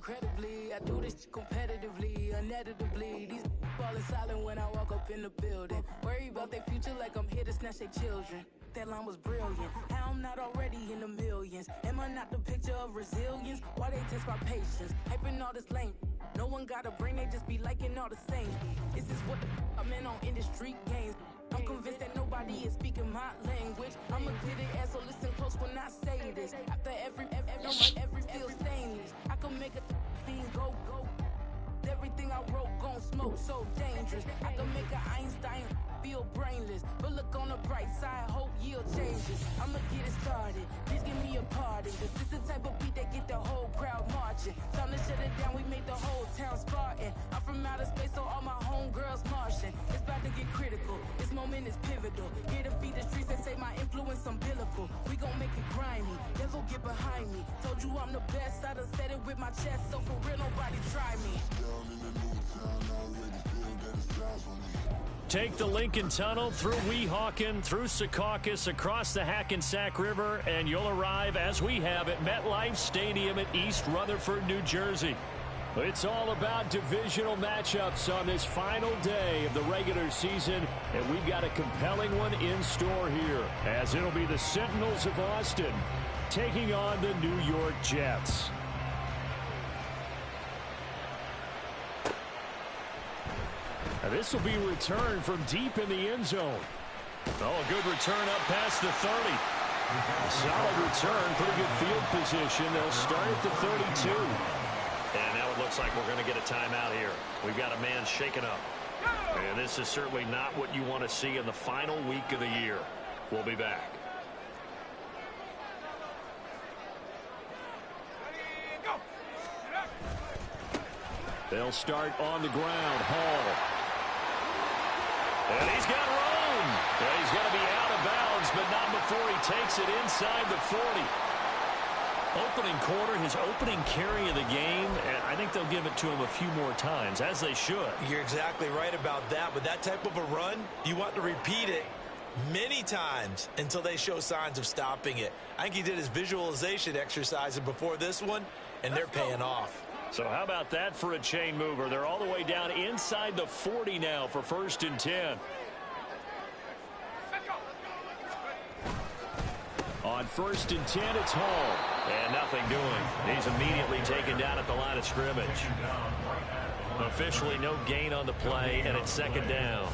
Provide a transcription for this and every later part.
incredibly. I do this competitively, uneditably. These falling silent when I walk up in the building. Worry about their future like I'm here to snatch their children. That line was brilliant. How I'm not already in the millions? Am I not the picture of resilience? Why they test my patience? Hyping all this lame. No one got a brain, they just be liking all the same. This is what I'm in on industry games. I'm convinced that nobody is speaking my language. I'm a good ass, so listen close when I say this. After every feel stainless. I can make a scene go. Everything I wrote gon' smoke, so dangerous. I can make an Einstein feel brainless. But look on the bright side, hope yield changes. I'ma get it started, please give me a pardon. Cause this the type of beat that get the whole crowd marching. Time to shut it down, we made the whole town Spartan. I'm from outer space, so all my homegirls Martian. It's about to get critical, this moment is pivotal. Here to feed the streets that say my influence umbilical. We gon' make it grimy, never get behind me. Told you I'm the best, I done said it with my chest. So for real, nobody try me. Take the Lincoln Tunnel through Weehawken, through Secaucus, across the Hackensack River, and you'll arrive, as we have, at MetLife Stadium at East Rutherford, New Jersey. It's all about divisional matchups on this final day of the regular season, and we've got a compelling one in store here, as it'll be the Sentinels of Austin taking on the New York Jets. Now this will be returned from deep in the end zone. Oh, a good return up past the 30. Solid return, pretty good field position. They'll start at the 32. And now it looks like we're going to get a timeout here. We've got a man shaken up. And this is certainly not what you want to see in the final week of the year. We'll be back. They'll start on the ground. Hall. And he's got room. And he's going to be out of bounds, but not before he takes it inside the 40. Opening quarter, his opening carry of the game, and I think they'll give it to him a few more times, as they should. You're exactly right about that. With that type of a run, you want to repeat it many times until they show signs of stopping it. I think he did his visualization exercises before this one, and they're paying off. So how about that for a chain mover? They're all the way down inside the 40 now for 1st and 10. On 1st and 10, it's Hall. And nothing doing. He's immediately taken down at the line of scrimmage. Officially no gain on the play, and it's 2nd down.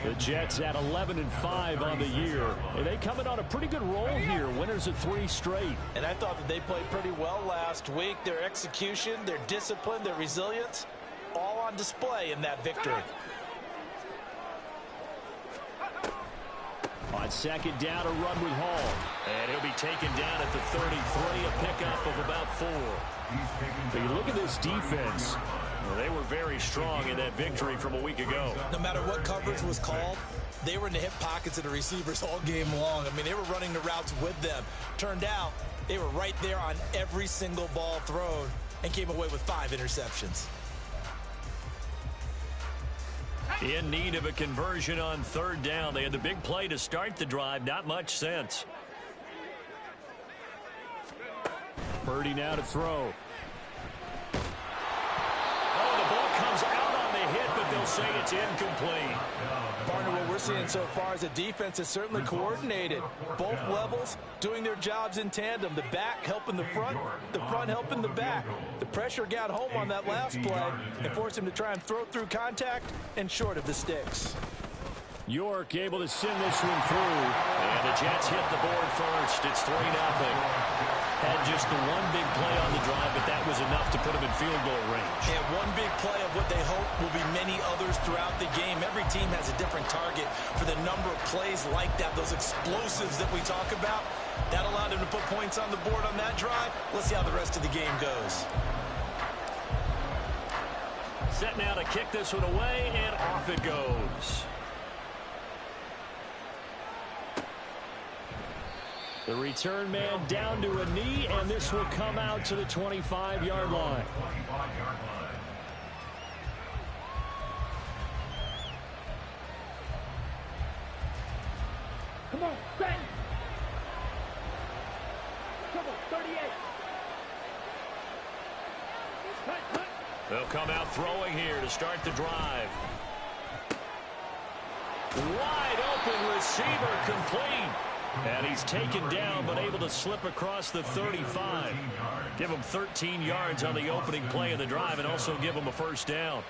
The Jets at 11-5 on the year. And they coming on a pretty good roll here. Winners of 3 straight. And I thought that they played pretty well last week. Their execution, their discipline, their resilience, all on display in that victory. On 2nd down, a run with Hall. And he'll be taken down at the 33, a pickup of about 4. But you look at this defense. Well, they were very strong in that victory from a week ago. No matter what coverage was called, they were in the hip pockets of the receivers all game long. I mean, they were running the routes with them. Turned out they were right there on every single ball thrown and came away with 5 interceptions. In need of a conversion on 3rd down. They had the big play to start the drive. Not much sense. Purdy now to throw. Oh, the ball comes out on the hit, but they'll say it's incomplete. Partner, what we're seeing so far is the defense is certainly coordinated. Both levels doing their jobs in tandem. The back helping the front helping the back. The pressure got home on that last play and forced him to try and throw through contact and short of the sticks. York able to send this one through. And the Jets hit the board first. It's 3-0. Had just the one big play on the drive, but that was enough to put them in field goal range. And one big play of what they hope will be many others throughout the game. Every team has a different target for the number of plays like that, those explosives that we talk about. That allowed them to put points on the board on that drive. Let's see how the rest of the game goes. Set now to kick this one away, and off it goes. The return man down to a knee, and this will come out to the 25-yard line. Come on, bang! Come on, 38. They'll come out throwing here to start the drive. Wide open receiver complete. And he's taken down but able to slip across the 35. Give him 13 yards on the opening play of the drive and also give him a first down.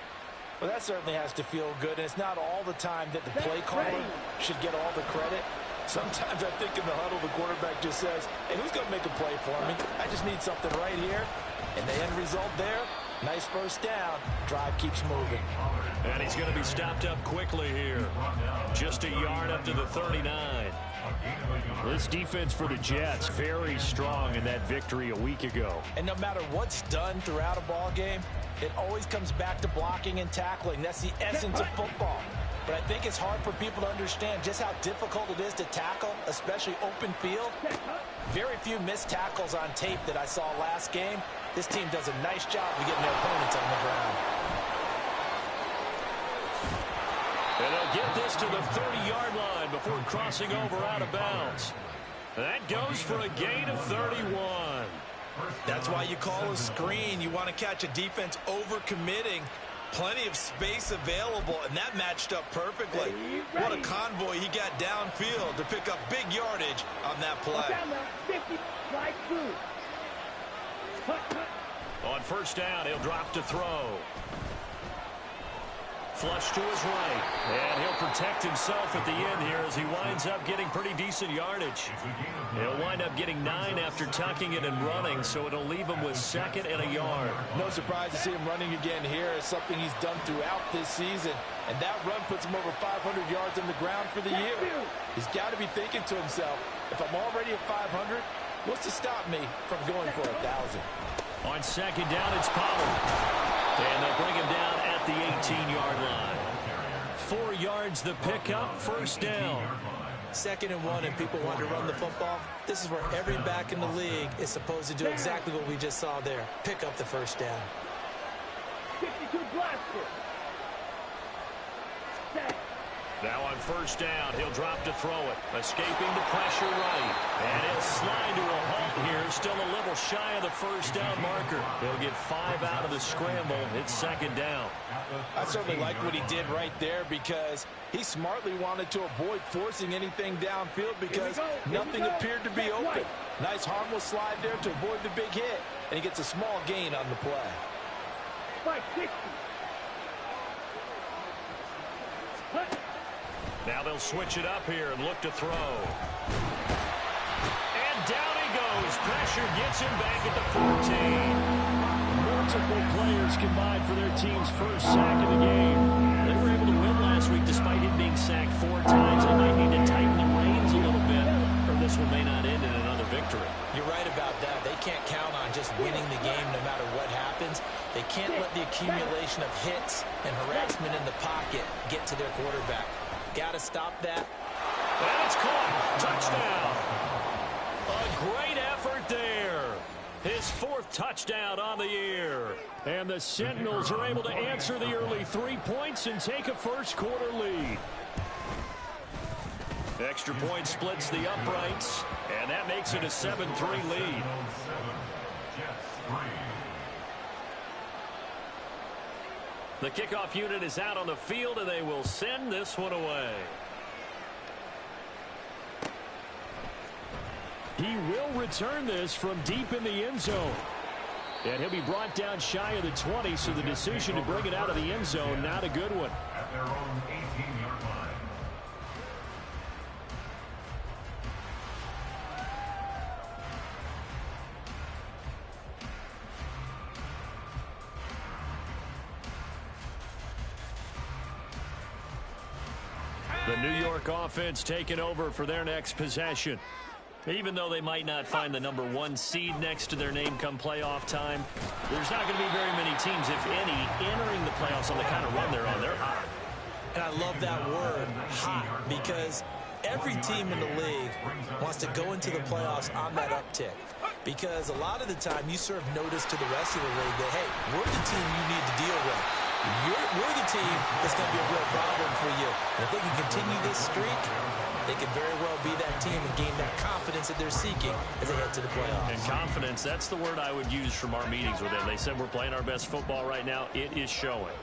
Well, that certainly has to feel good, and it's not all the time that the play caller should get all the credit. Sometimes I think in the huddle, the quarterback just says, hey, who's going to make a play for me? I just need something right here. And the end result there, nice first down. Drive keeps moving. And he's going to be stopped up quickly here. Just a yard up to the 39. This defense for the Jets, very strong in that victory a week ago. And no matter what's done throughout a ball game, it always comes back to blocking and tackling. That's the essence of football. But I think it's hard for people to understand just how difficult it is to tackle, especially open field. Very few missed tackles on tape that I saw last game. This team does a nice job of getting their opponents on the ground. And they'll get this to the 30-yard line before crossing over out of bounds. That goes for a gain of 31. That's why you call a screen. You want to catch a defense over-committing. Plenty of space available, and that matched up perfectly. What a convoy he got downfield to pick up big yardage on that play. On first down, he'll drop to throw. Flush to his right, and he'll protect himself at the end here as he winds up getting pretty decent yardage. He'll wind up getting 9 after tucking it and running, so it'll leave him with 2nd and a yard. No surprise to see him running again here. It's something he's done throughout this season, and that run puts him over 500 yards on the ground for the year. He's got to be thinking to himself, if I'm already at 500, what's to stop me from going for 1,000? On second down, it's Pollard. And they'll bring him down at the 18-yard line. 4 yards the pickup, first down. 2nd and 1, and people want to run the football. This is where every back in the league is supposed to do exactly what we just saw there. Pick up the first down. 52 blaster. Now on first down, he'll drop to throw it. Escaping the pressure right. And he'll slide to a halt here. Still a little shy of the first down marker. He'll get 5 out of the scramble. It's 2nd down. I certainly like what he did right there because he smartly wanted to avoid forcing anything downfield because nothing appeared to be open. Nice harmless slide there to avoid the big hit. And he gets a small gain on the play. 560. Now they'll switch it up here and look to throw. And down he goes. Pressure gets him back at the 14. Multiple players combined for their team's first sack of the game. They were able to win last week despite him being sacked 4 times. They might need to tighten the reins a little bit, or this one may not end in another victory. You're right about that. They can't count on just winning the game no matter what happens. They can't let the accumulation of hits and harassment in the pocket get to their quarterback. Got to stop that. And it's caught. Touchdown. A great effort there. His 4th touchdown on the year. And the Sentinels are able to answer the early 3 points and take a first-quarter lead. Extra point splits the uprights, and that makes it a 7-3 lead. The kickoff unit is out on the field, and they will send this one away. He will return this from deep in the end zone. And he'll be brought down shy of the 20, so the decision to bring it out of the end zone, not a good one. At their own 18-yard line. The New York offense taking over for their next possession. Even though they might not find the number 1 seed next to their name come playoff time, there's not going to be very many teams, if any, entering the playoffs on the kind of run they're on. They're hot. And I love that word, hot, because every team in the league wants to go into the playoffs on that uptick. Because a lot of the time you serve notice to the rest of the league that, hey, we're the team you need to deal with. We're the team that's going to be a real problem for you. And if they can continue this streak, they could very well be that team and gain that confidence that they're seeking as they head to the playoffs. And confidence, that's the word I would use from our meetings with them. They said we're playing our best football right now. It is showing.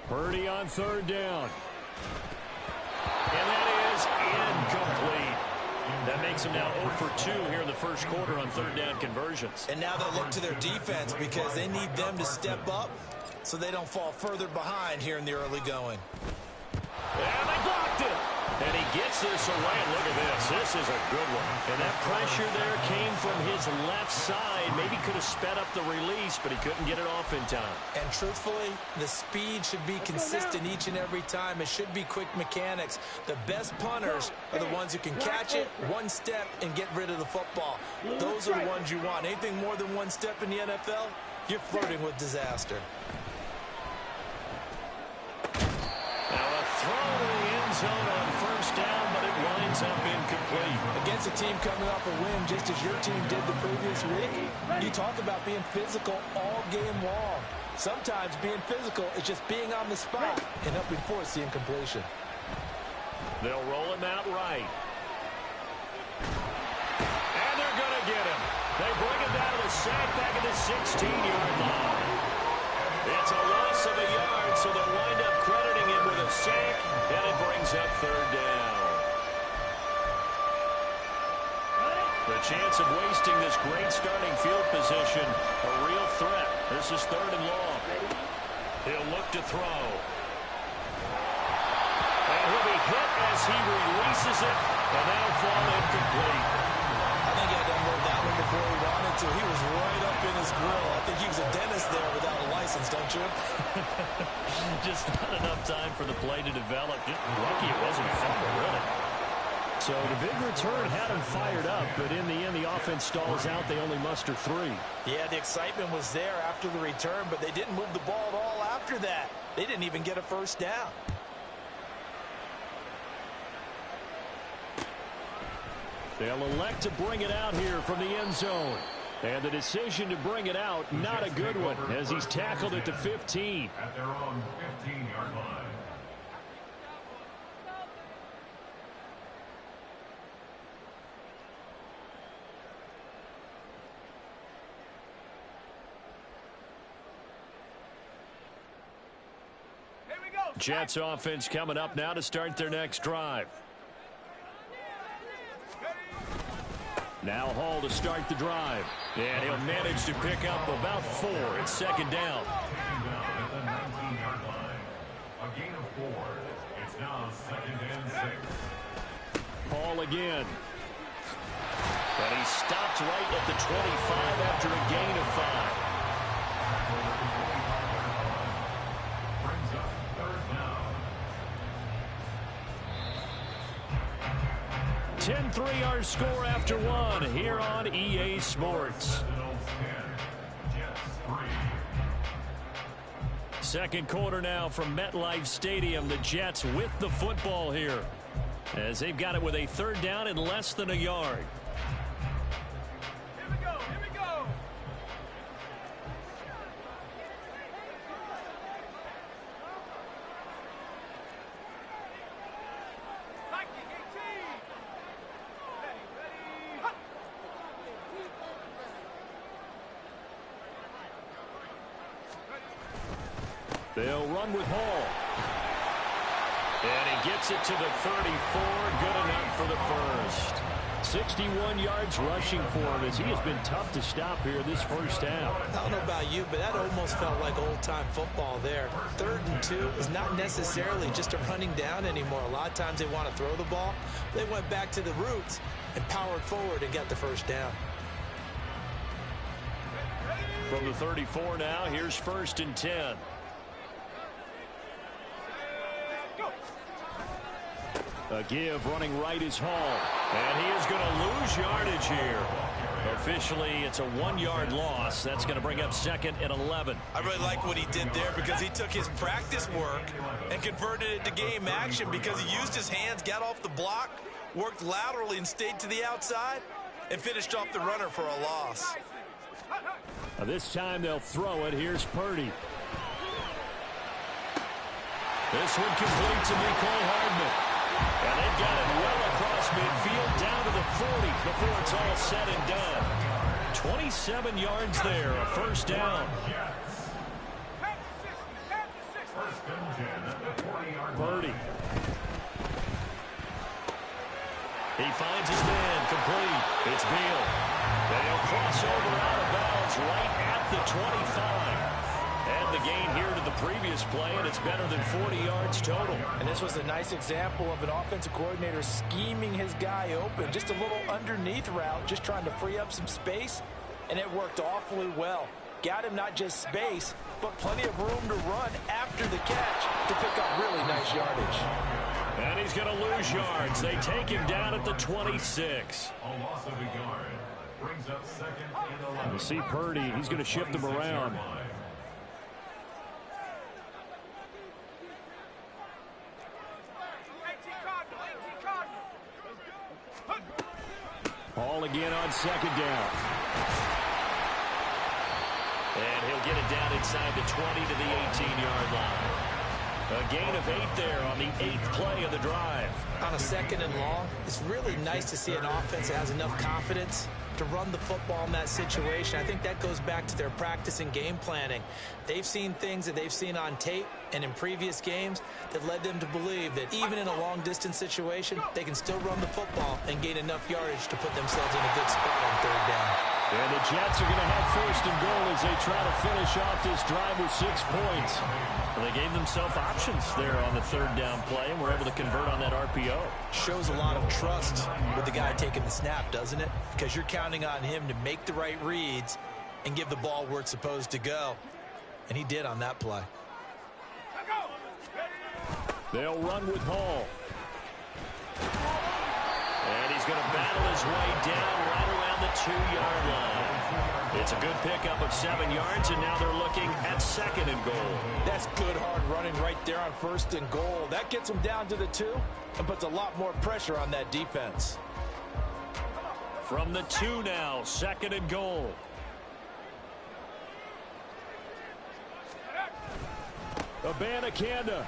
Purdy on third down. And that is incomplete. That makes them now 0 for 2 here in the first quarter on third down conversions. And now they'll look to their defense because they need them to step up so they don't fall further behind here in the early going. And they blocked it. And he gets this away. And look at this. This is a good one. And that pressure there came from his left side. Maybe could have sped up the release, but he couldn't get it off in time. And truthfully, the speed should be consistent each and every time. It should be quick mechanics. The best punters are the ones who can catch it one step and get rid of the football. Those are the ones you want. Anything more than one step in the NFL, you're flirting with disaster. Now a throw to the end zone on first down, but it winds up incomplete. Against a team coming off a win, just as your team did the previous week, you talk about being physical all game long. Sometimes being physical is just being on the spot and helping force the incompletion. They'll roll him out right. And they're going to get him. They bring him down to the sack back at the 16-yard line. It's a loss of a yard, so they'll wind up crediting him with a sack, and it brings up third down. The chance of wasting this great starting field position, a real threat. This is third and long. He'll look to throw. And he'll be hit as he releases it, and that'll fall incomplete. I think he had to unload that one before he wanted to. He was right up in his grill. I think he was a dentist there without a license, don't you? Just not enough time for the play to develop. Just lucky it wasn't a fumble, really. So the big return had him fired up, but in the end, the offense stalls out. They only muster 3. Yeah, the excitement was there after the return, but they didn't move the ball at all after that. They didn't even get a first down. They'll elect to bring it out here from the end zone. And the decision to bring it out, not a good one, as he's tackled at the 15. At their own 15-yard line. Jets offense coming up now to start their next drive. Now Hall to start the drive. And he'll manage to pick up about 4. It's second down. Taken down at the 19-yard line. A gain of 4. It's now second and 6. Hall again. And he stopped right at the 25 after a gain of 5. Brings up third down. 10-3 our score after 1 here on EA Sports. Second quarter now from MetLife Stadium. The Jets with the football here, as they've got it with a third down and less than a yard. Here we go, here we go. They'll run with Hall. And he gets it to the 34. Good enough for the first. 61 yards rushing for him, as he has been tough to stop here this first half. I don't know about you, but that almost felt like old-time football there. 3rd and 2 is not necessarily just a running down anymore. A lot of times they want to throw the ball. They went back to the roots and powered forward and got the first down. From the 34 now, here's 1st and 10. A give running right is Hall. And he is going to lose yardage here. Officially, it's a 1-yard loss. That's going to bring up 2nd and 11. I really like what he did there because he took his practice work and converted it to game action because he used his hands, got off the block, worked laterally and stayed to the outside, and finished off the runner for a loss. This time they'll throw it. Here's Purdy. This one complete to Mecole Hardman. And they've got it well across midfield down to the 40 before it's all said and done. 27 yards there, a first down. First and 10 at the 40-yard line. Purdy. He finds his man, complete. It's Beal. They'll cross over out of bounds right at the 25. And the gain here to the previous play, and it's better than 40 yards total. And this was a nice example of an offensive coordinator scheming his guy open. Just a little underneath route, just trying to free up some space, and it worked awfully well. Got him not just space, but plenty of room to run after the catch to pick up really nice yardage. And he's going to lose yards. They take him down at the 26. A loss of a yard brings up second and 11. You see Purdy, he's going to shift them around. Ball again on second down. And he'll get it down inside the 20 to the 18-yard line. A gain of 8 there on the 8th play of the drive. On a second and long, it's really nice to see an offense that has enough confidence to run the football in that situation. I think that goes back to their practice and game planning. They've seen things that they've seen on tape and in previous games that led them to believe that even in a long-distance situation, they can still run the football and gain enough yardage to put themselves in a good spot on third down. And the Jets are going to have first and goal as they try to finish off this drive with 6 points. Well, they gave themselves options there on the third down play and were able to convert on that RPO. Shows a lot of trust with the guy taking the snap, doesn't it? Because you're counting on him to make the right reads and give the ball where it's supposed to go. And he did on that play. They'll run with Hall. And he's going to battle his way down right around the 2-yard line. It's a good pickup of 7 yards, and now they're looking at second and goal. That's good hard running right there on first and goal. That gets them down to the 2 and puts a lot more pressure on that defense. From the 2 now, second and goal. Abanikanda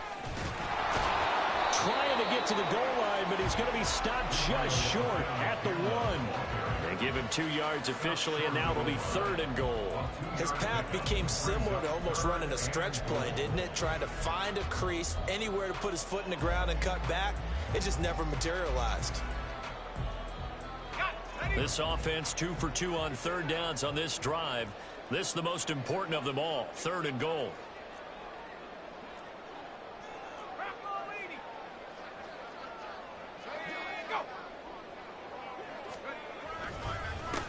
trying to get to the goal line, but he's going to be stopped just short at the 1. They give him 2 yards officially, and now it'll be third and goal. His path became similar to almost running a stretch play, didn't it? Trying to find a crease, anywhere to put his foot in the ground and cut back. It just never materialized. This offense 2 for 2 on third downs on this drive. This is the most important of them all, third and goal.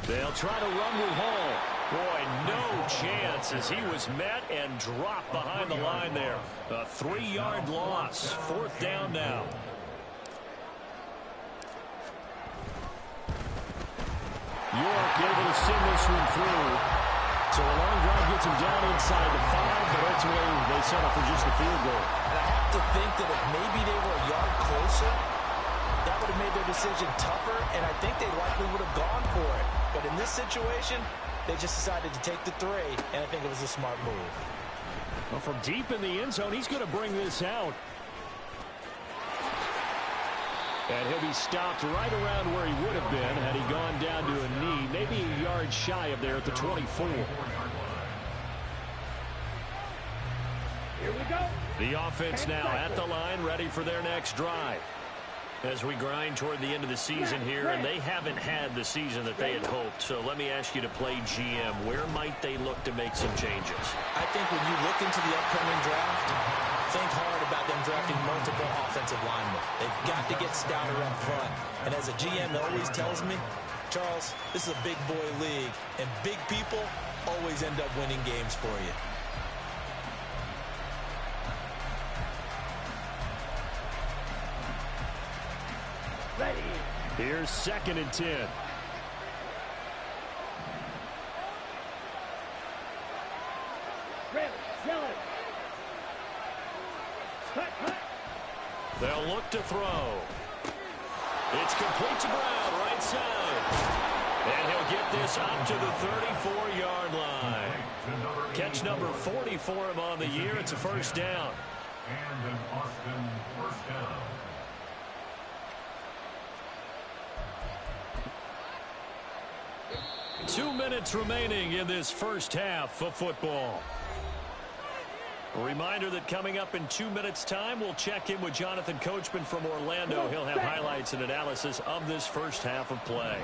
They'll try to run with Hall. Boy, no chance as he was met and dropped behind the line there. A 3-yard loss. Fourth down now. York able to send this one through. So a long drive gets him down inside the 5, but ultimately they settle for just a field goal. And I have to think that if maybe they were a yard closer, that would have made their decision tougher, and I think they likely would have gone for it. But in this situation, they just decided to take the 3, and I think it was a smart move. Well, from deep in the end zone, he's going to bring this out. And he'll be stopped right around where he would have been had he gone down to a knee, maybe a yard shy of there at the 24. Here we go. The offense now at the line, ready for their next drive. As we grind toward the end of the season here, and they haven't had the season that they had hoped. So let me ask you to play GM. Where might they look to make some changes? I think when you look into the upcoming draft, think hard about them drafting multiple offensive linemen. They've got to get stouter up front. And as a GM always tells me, Charles, this is a big boy league, and big people always end up winning games for you. Ready. Here's second and 10. Ready. Yell it. Cut. They'll look to throw. It's complete to Brown, right side. And he'll get this up to the 34-yard line. Catch number 40 for him on the year. It's a first down. And an Austin first down. Two minutes remaining in this first half of football. A reminder that coming up in 2 minutes' time, we'll check in with Jonathan Coachman from Orlando. He'll have highlights and analysis of this first half of play.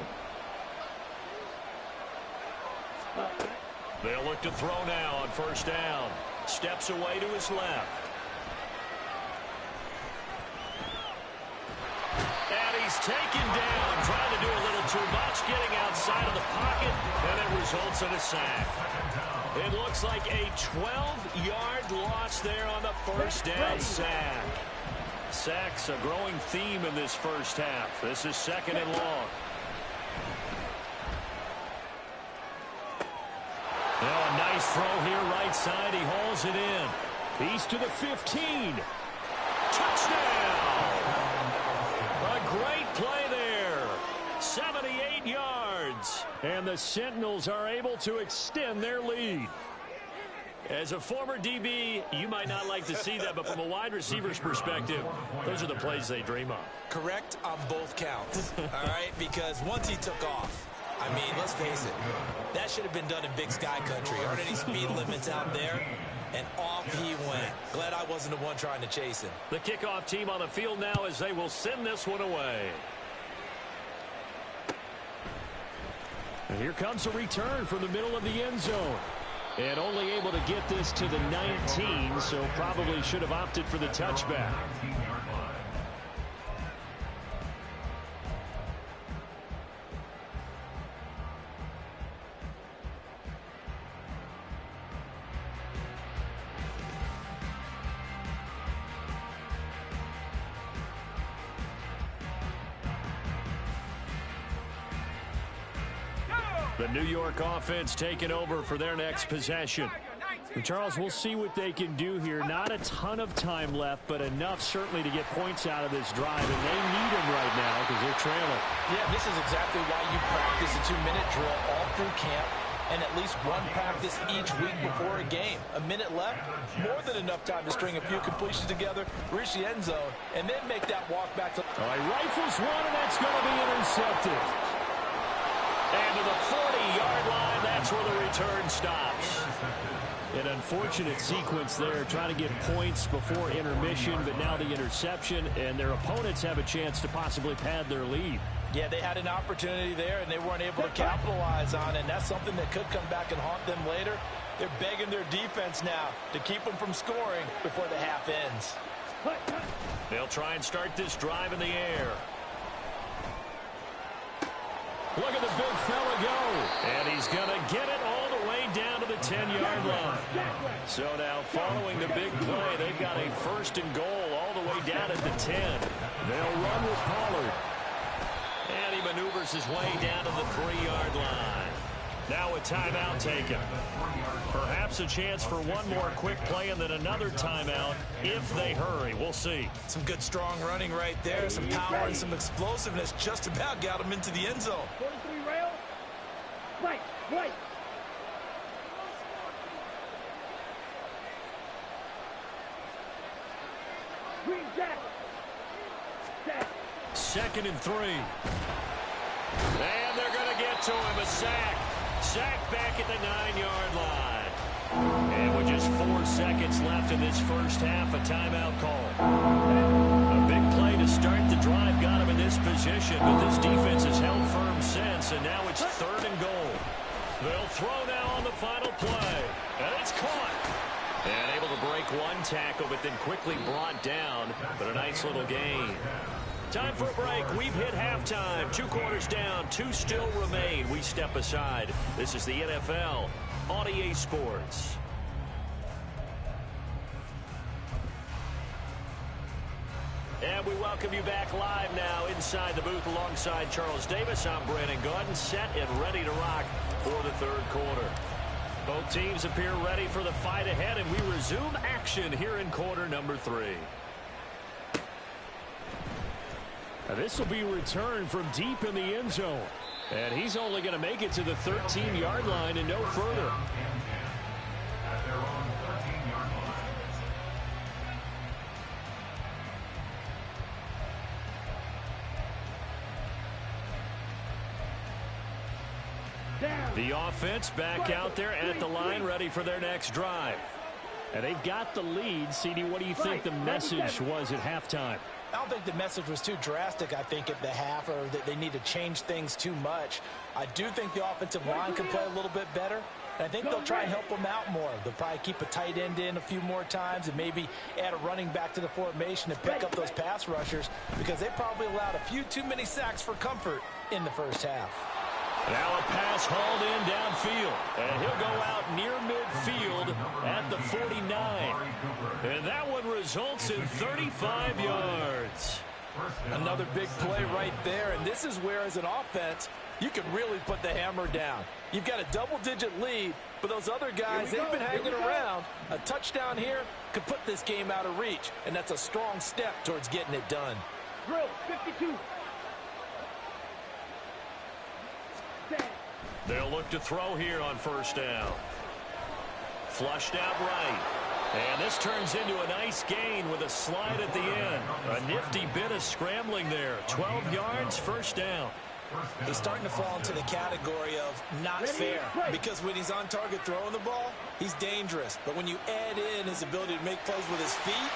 They'll look to throw now on first down. Steps away to his left. And he's taken down, trying to do a little too much, getting outside of the pocket, and it results in a sack. It looks like a 12-yard loss there on the first down sack. Sacks a growing theme in this first half. This is second and long. Now a nice throw here right side. He hauls it in. He's to the 15. Touchdown! A great play there. 78 yards. And the Sentinels are able to extend their lead. As a former DB, you might not like to see that, but from a wide receiver's perspective, those are the plays they dream of. Correct on both counts, all right? Because once he took off, I mean, let's face it, that should have been done in Big Sky country. Aren't any speed limits out there? And off he went. Glad I wasn't the one trying to chase him. The kickoff team on the field now as they will send this one away. And here comes a return from the middle of the end zone. And only able to get this to the 19, so probably should have opted for the touchback. The New York offense taking over for their next possession. And Charles, we'll see what they can do here. Not a ton of time left, but enough certainly to get points out of this drive. And they need them right now because they're trailing. Yeah, this is exactly why you practice a 2-minute drill all through camp and at least one practice each week before a game. A minute left, more than enough time to string a few completions together, reach the end zone, and then make that walk back to... All right, rifles one, and that's going to be intercepted. And to the 40-yard line, that's where the return stops. An unfortunate sequence there, trying to get points before intermission, but now the interception, and their opponents have a chance to possibly pad their lead. Yeah, they had an opportunity there, and they weren't able to capitalize on it, and that's something that could come back and haunt them later. They're begging their defense now to keep them from scoring before the half ends. They'll try and start this drive in the air. Look at the big fella go. And he's going to get it all the way down to the 10-yard line. So now following the big play, they've got a first and goal all the way down at the 10. They'll run with Pollard. And he maneuvers his way down to the 3-yard line. Now a timeout taken. Perhaps a chance for one more quick play and then another timeout if they hurry. We'll see. Some good strong running right there. Some power and some explosiveness just about got him into the end zone. 43 rail. Right, right. Green jacket. Jack. Second and 3. And they're going to get to him. A sack. Sack back at the 9-yard line. And with just 4 seconds left in this first half, a timeout call. A big play to start the drive got him in this position, but this defense has held firm since, and now it's 3rd and goal. They'll throw now on the final play. And it's caught. And able to break one tackle, but then quickly brought down. But a nice little gain. Time for a break. We've hit halftime. 2 quarters down. 2 still remain. We step aside. This is the NFL on EA Sports. And we welcome you back live now inside the booth alongside Charles Davis. I'm Brandon Gaudin, set and ready to rock for the 3rd quarter. Both teams appear ready for the fight ahead, and we resume action here in quarter number 3. Now this will be returned from deep in the end zone. And he's only going to make it to the 13-yard line and no further. At their own 13-yard line. Down. The offense back out there at the line, ready for their next drive. And they've got the lead. CD, what do you think the message was at halftime? I don't think the message was too drastic, I think, at the half, or that they need to change things too much. I do think the offensive line can play a little bit better. And I think they'll try and help them out more. They'll probably keep a tight end in a few more times and maybe add a running back to the formation to pick up those pass rushers, because they probably allowed a few too many sacks for comfort in the first half. Now a pass hauled in downfield, and he'll go out near midfield at the 49. And that one results in 35 yards. Another big play right there, and this is where, as an offense, you can really put the hammer down. You've got a double-digit lead, but those other guys, they've been hanging around. A touchdown here could put this game out of reach, and that's a strong step towards getting it done. Drill, 52. They'll look to throw here on first down. Flushed out right. And this turns into a nice gain with a slide at the end. A nifty bit of scrambling there. 12 yards, first down. He's starting to fall into the category of not fair, because when he's on target throwing the ball, he's dangerous. But when you add in his ability to make plays with his feet,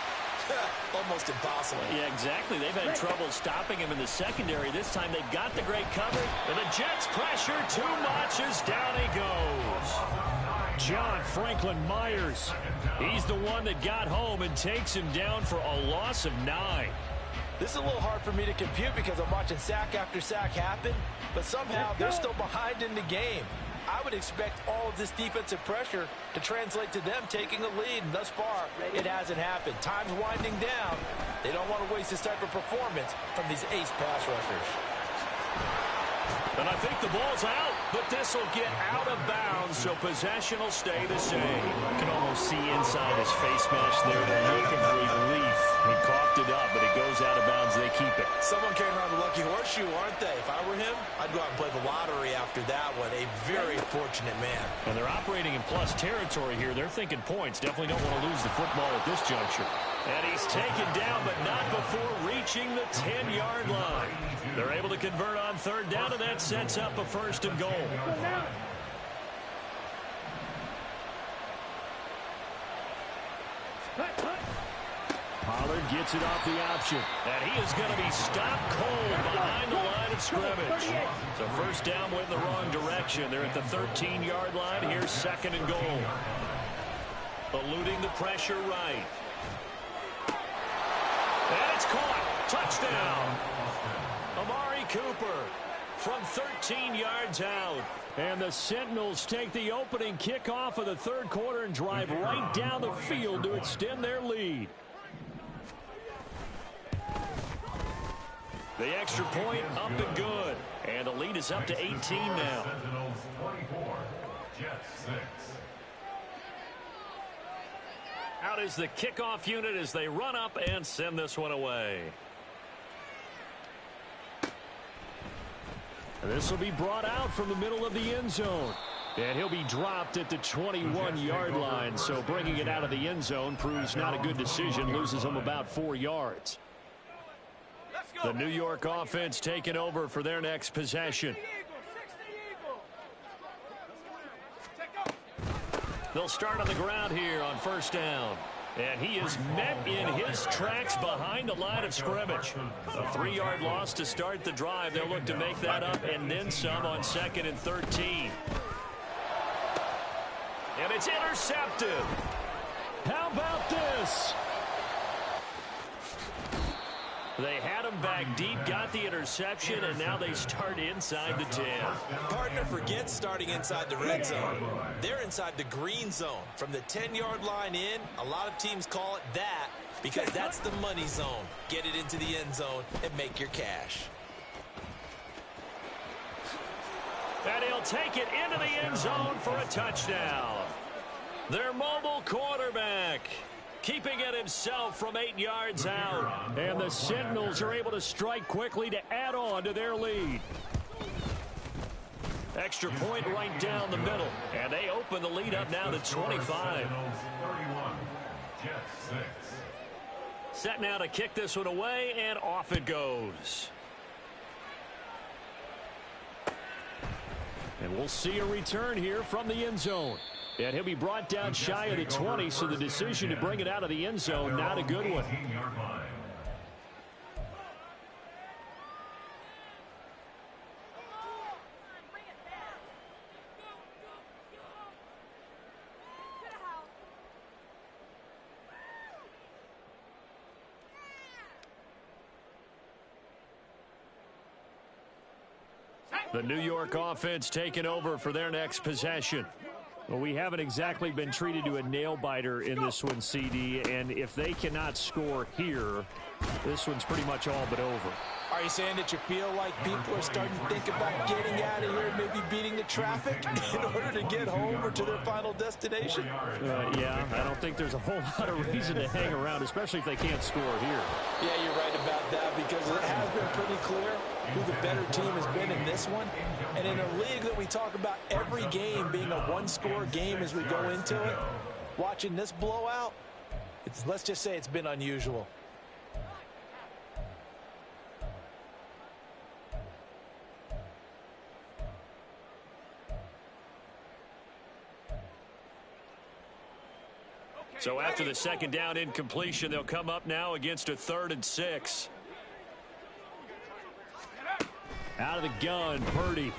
almost impossible. Yeah, exactly. They've had trouble stopping him in the secondary. This time they've got the great coverage. And the Jets pressure too much as down he goes. John Franklin Myers. He's the one that got home and takes him down for a loss of 9. This is a little hard for me to compute because I'm watching sack after sack happen, but somehow they're still behind in the game. I would expect all of this defensive pressure to translate to them taking a lead, and thus far, it hasn't happened. Time's winding down. They don't want to waste this type of performance from these ace pass rushers. And I think the ball's out, but this will get out of bounds, so possession will stay the same. You can almost see inside his face mask there the look of relief. He coughed it up, but it goes out of bounds. They keep it. Someone came around the lucky horseshoe, aren't they? If I were him, I'd go out and play the lottery after that one. A very fortunate man. And they're operating in plus territory here. They're thinking points. Definitely don't want to lose the football at this juncture. And he's taken down, but not before reaching the 10-yard line. They're able to convert on third down, and that sets up a first and goal. Pollard gets it off the option. And he is going to be stopped cold behind the line of scrimmage. So first down went in the wrong direction. They're at the 13-yard line. Here's second and goal. Eluding the pressure right. And it's caught. Touchdown. Amari Cooper from 13 yards out. And the Sentinels take the opening kickoff of the third quarter and drive right down the field to extend their lead. The extra point up and good. And the lead is up to 18 now. Sentinels 24, Jets 6. Out is the kickoff unit as they run up and send this one away. This will be brought out from the middle of the end zone. And he'll be dropped at the 21-yard line. So bringing it out of the end zone proves not a good decision. Loses him about 4 yards. The New York offense taking over for their next possession. They'll start on the ground here on first down. And he is met in his tracks behind the line of scrimmage. A 3-yard loss to start the drive. They'll look to make that up and then some on second and 13. And it's intercepted. How about this? They had him back deep, got the interception, and now they start inside the 10. Partner forgets starting inside the red zone. They're inside the green zone. From the 10-yard line in, a lot of teams call it that because that's the money zone. Get it into the end zone and make your cash. And he'll take it into the end zone for a touchdown. Their mobile quarterback keeping it himself from 8 yards out. And the Sentinels are able to strike quickly to add on to their lead. Extra point right down the middle. And they open the lead up now to 25. 31, Jets 6. Set now to kick this one away, and off it goes. And we'll see a return here from the end zone. And he'll be brought down shy of the 20, so the decision to bring it out of the end zone, not a good one. The New York offense taking over for their next possession. Well, we haven't exactly been treated to a nail-biter in this one, CD, and if they cannot score here, this one's pretty much all but over. Are you saying that you feel like people are starting to think about getting out of here, maybe beating the traffic in order to get home or to their final destination? Yeah, I don't think there's a whole lot of reason to hang around, especially if they can't score here. Yeah, you're right about that, because it has been pretty clear who the better team has been in this one. And in a league that we talk about every game being a one-score game as we go into it, watching this blowout, let's just say it's been unusual. So after the second down incompletion, they'll come up now against a 3rd and 6. Out of the gun, Purdy.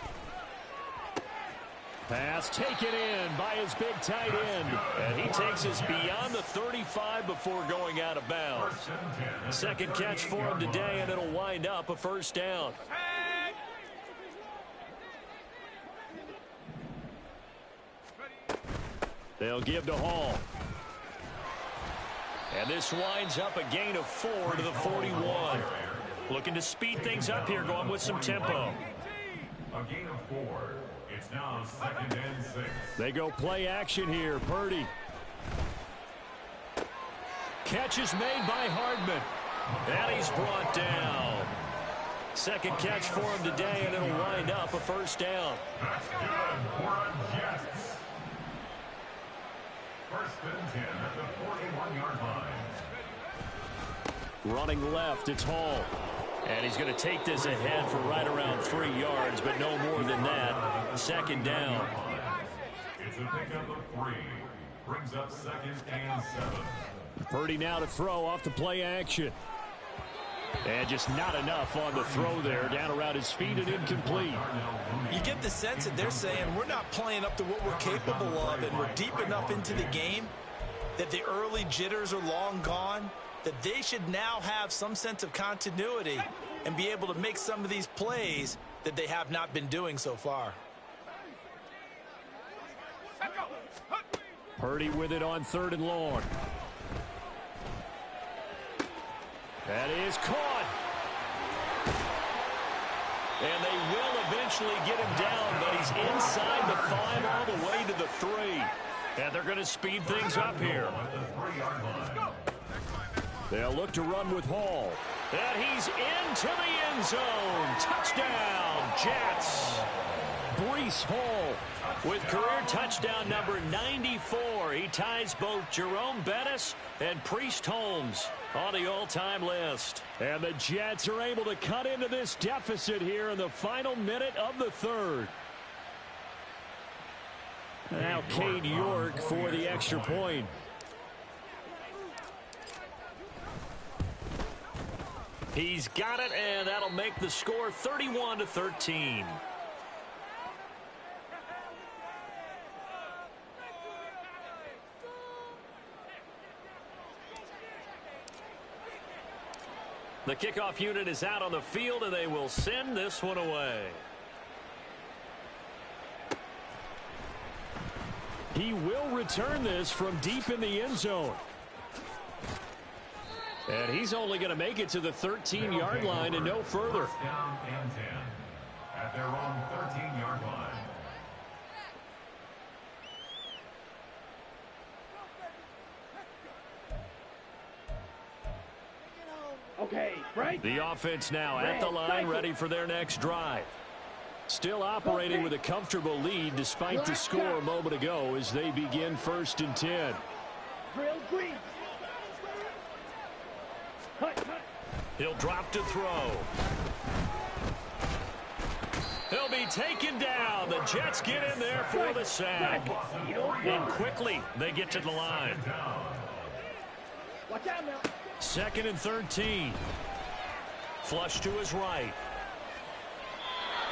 Pass taken in by his big tight end. And he takes us beyond the 35 before going out of bounds. Second catch for him today, and it'll wind up a 1st down. They'll give to Hall. And this winds up a gain of 4 to the 41. Looking to speed things up here, going with some tempo. A gain of 4. It's now 2nd and 6. They go play action here. Purdy. Catch is made by Hardman. And he's brought down. Second catch for him today, and it'll wind up a 1st down. That's good for a Jets. 1st and 10 at the 41-yard line. Running left, it's Hall. And he's going to take this ahead for right around 3 yards, but no more than that. 2nd down. It's a pickup of 3. Brings up 2nd and 7. Purdy now to throw off the play action. And just not enough on the throw there. Down around his feet and incomplete. You get the sense that they're saying we're not playing up to what we're capable of, and we're deep enough into the game that the early jitters are long gone, that they should now have some sense of continuity and be able to make some of these plays that they have not been doing so far. Purdy with it on 3rd and long. That is caught. And they will eventually get him down, but he's inside the 5 all the way to the 3. And they're going to speed things up here. They'll look to run with Hall. And he's into the end zone. Touchdown, Jets. Breece Hall with career touchdown number 94. He ties both Jerome Bettis and Priest Holmes on the all-time list. And the Jets are able to cut into this deficit here in the final minute of the 3rd. Now Cade York for the extra point. He's got it, and that'll make the score 31-13. The kickoff unit is out on the field, and they will send this one away. He will return this from deep in the end zone. And he's only going to make it to the 13-yard line and no further. First down and 10 at their own 13-yard line. Okay, Frank. The offense now at the line, ready for their next drive. Still operating with a comfortable lead despite the score a moment ago as they begin 1st and 10. Drill green. He'll drop to throw. He'll be Quickly taken down. The Jets get in there for the sack. And quickly they get to the line. Watch out now. 2nd and 13. Flush to his right.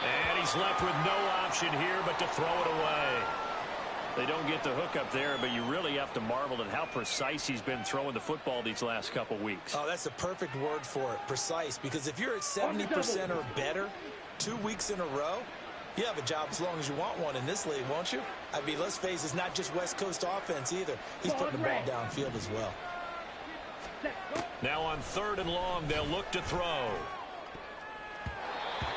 And he's left with no option here but to throw it away. They don't get the hook up there, but you really have to marvel at how precise he's been throwing the football these last couple weeks. Oh, that's the perfect word for it, precise. Because if you're at 70% or better 2 weeks in a row, you have a job as long as you want one in this league, won't you? I mean, let's face it, it's not just West Coast offense either. He's putting the ball downfield as well. Now on 3rd and long, they'll look to throw.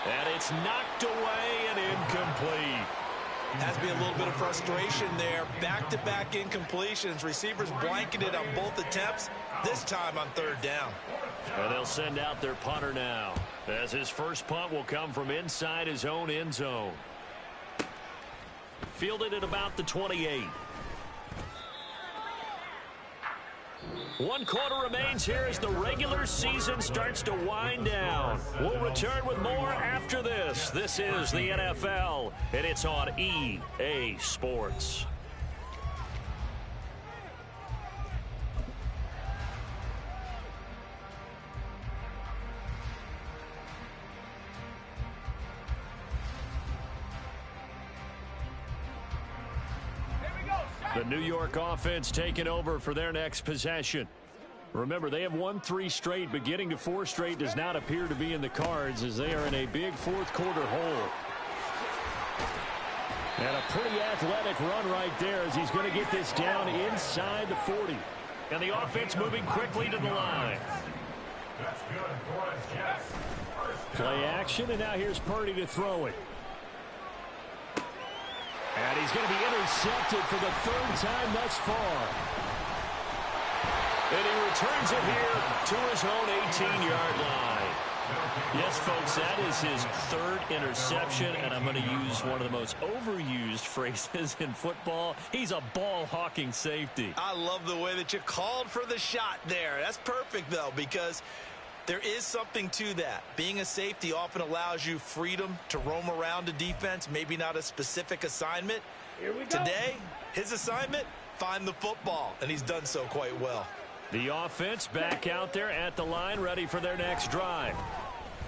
And it's knocked away and incomplete. Has to be a little bit of frustration there. Back-to-back incompletions. Receivers blanketed on both attempts, this time on 3rd down. And they'll send out their punter now, as his first punt will come from inside his own end zone. Fielded at about the 28. 1 quarter remains here as the regular season starts to wind down. We'll return with more after this. This is the NFL, and it's on EA Sports. The New York offense taking over for their next possession. Remember, they have won 3 straight, but getting to 4 straight does not appear to be in the cards as they are in a big 4th quarter hole. And a pretty athletic run right there as he's going to get this down inside the 40. And the offense moving quickly to the line. That's good for us, Jets. Play action, and now here's Purdy to throw it. And he's going to be intercepted for the 3rd time thus far. And he returns it here to his own 18-yard line. Yes, folks, that is his 3rd interception, and I'm going to use one of the most overused phrases in football. He's a ball-hawking safety. I love the way that you called for the shot there. That's perfect, though, because there is something to that. Being a safety often allows you freedom to roam around a defense, maybe not a specific assignment. Here we go. Today, his assignment, find the football, and he's done so quite well. The offense back out there at the line, ready for their next drive.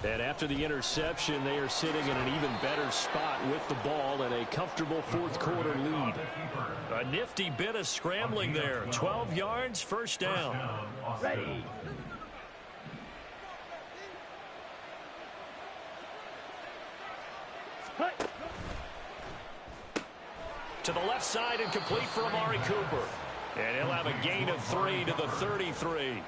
And after the interception, they are sitting in an even better spot with the ball and a comfortable 4th quarter lead. A nifty bit of scrambling there. 12 yards, 1st down. Ready. To the left side and complete for Amari Cooper. And he'll have a gain of 3 to the 33.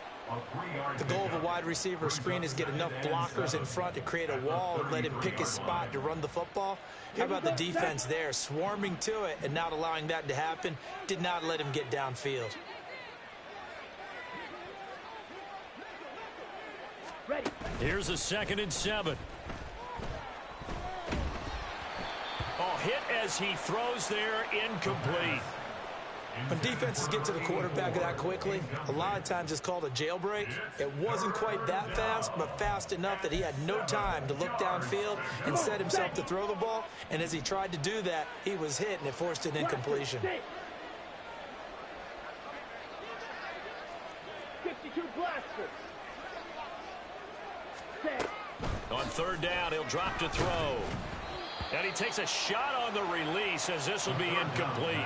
The goal of a wide receiver screen is get enough blockers in front to create a wall and let him pick his spot to run the football. How about the defense there, swarming to it and not allowing that to happen? Did not let him get downfield. Ready. Here's a 2nd and 7. Oh, hit as he throws there, incomplete. When defenses get to the quarterback that quickly, a lot of times it's called a jailbreak. It wasn't quite that fast, but fast enough that he had no time to look downfield and set himself to throw the ball. And as he tried to do that, he was hit, and it forced an incompletion. 52 blasters. On 3rd down, he'll drop to throw. And he takes a shot on the release as this will be incomplete.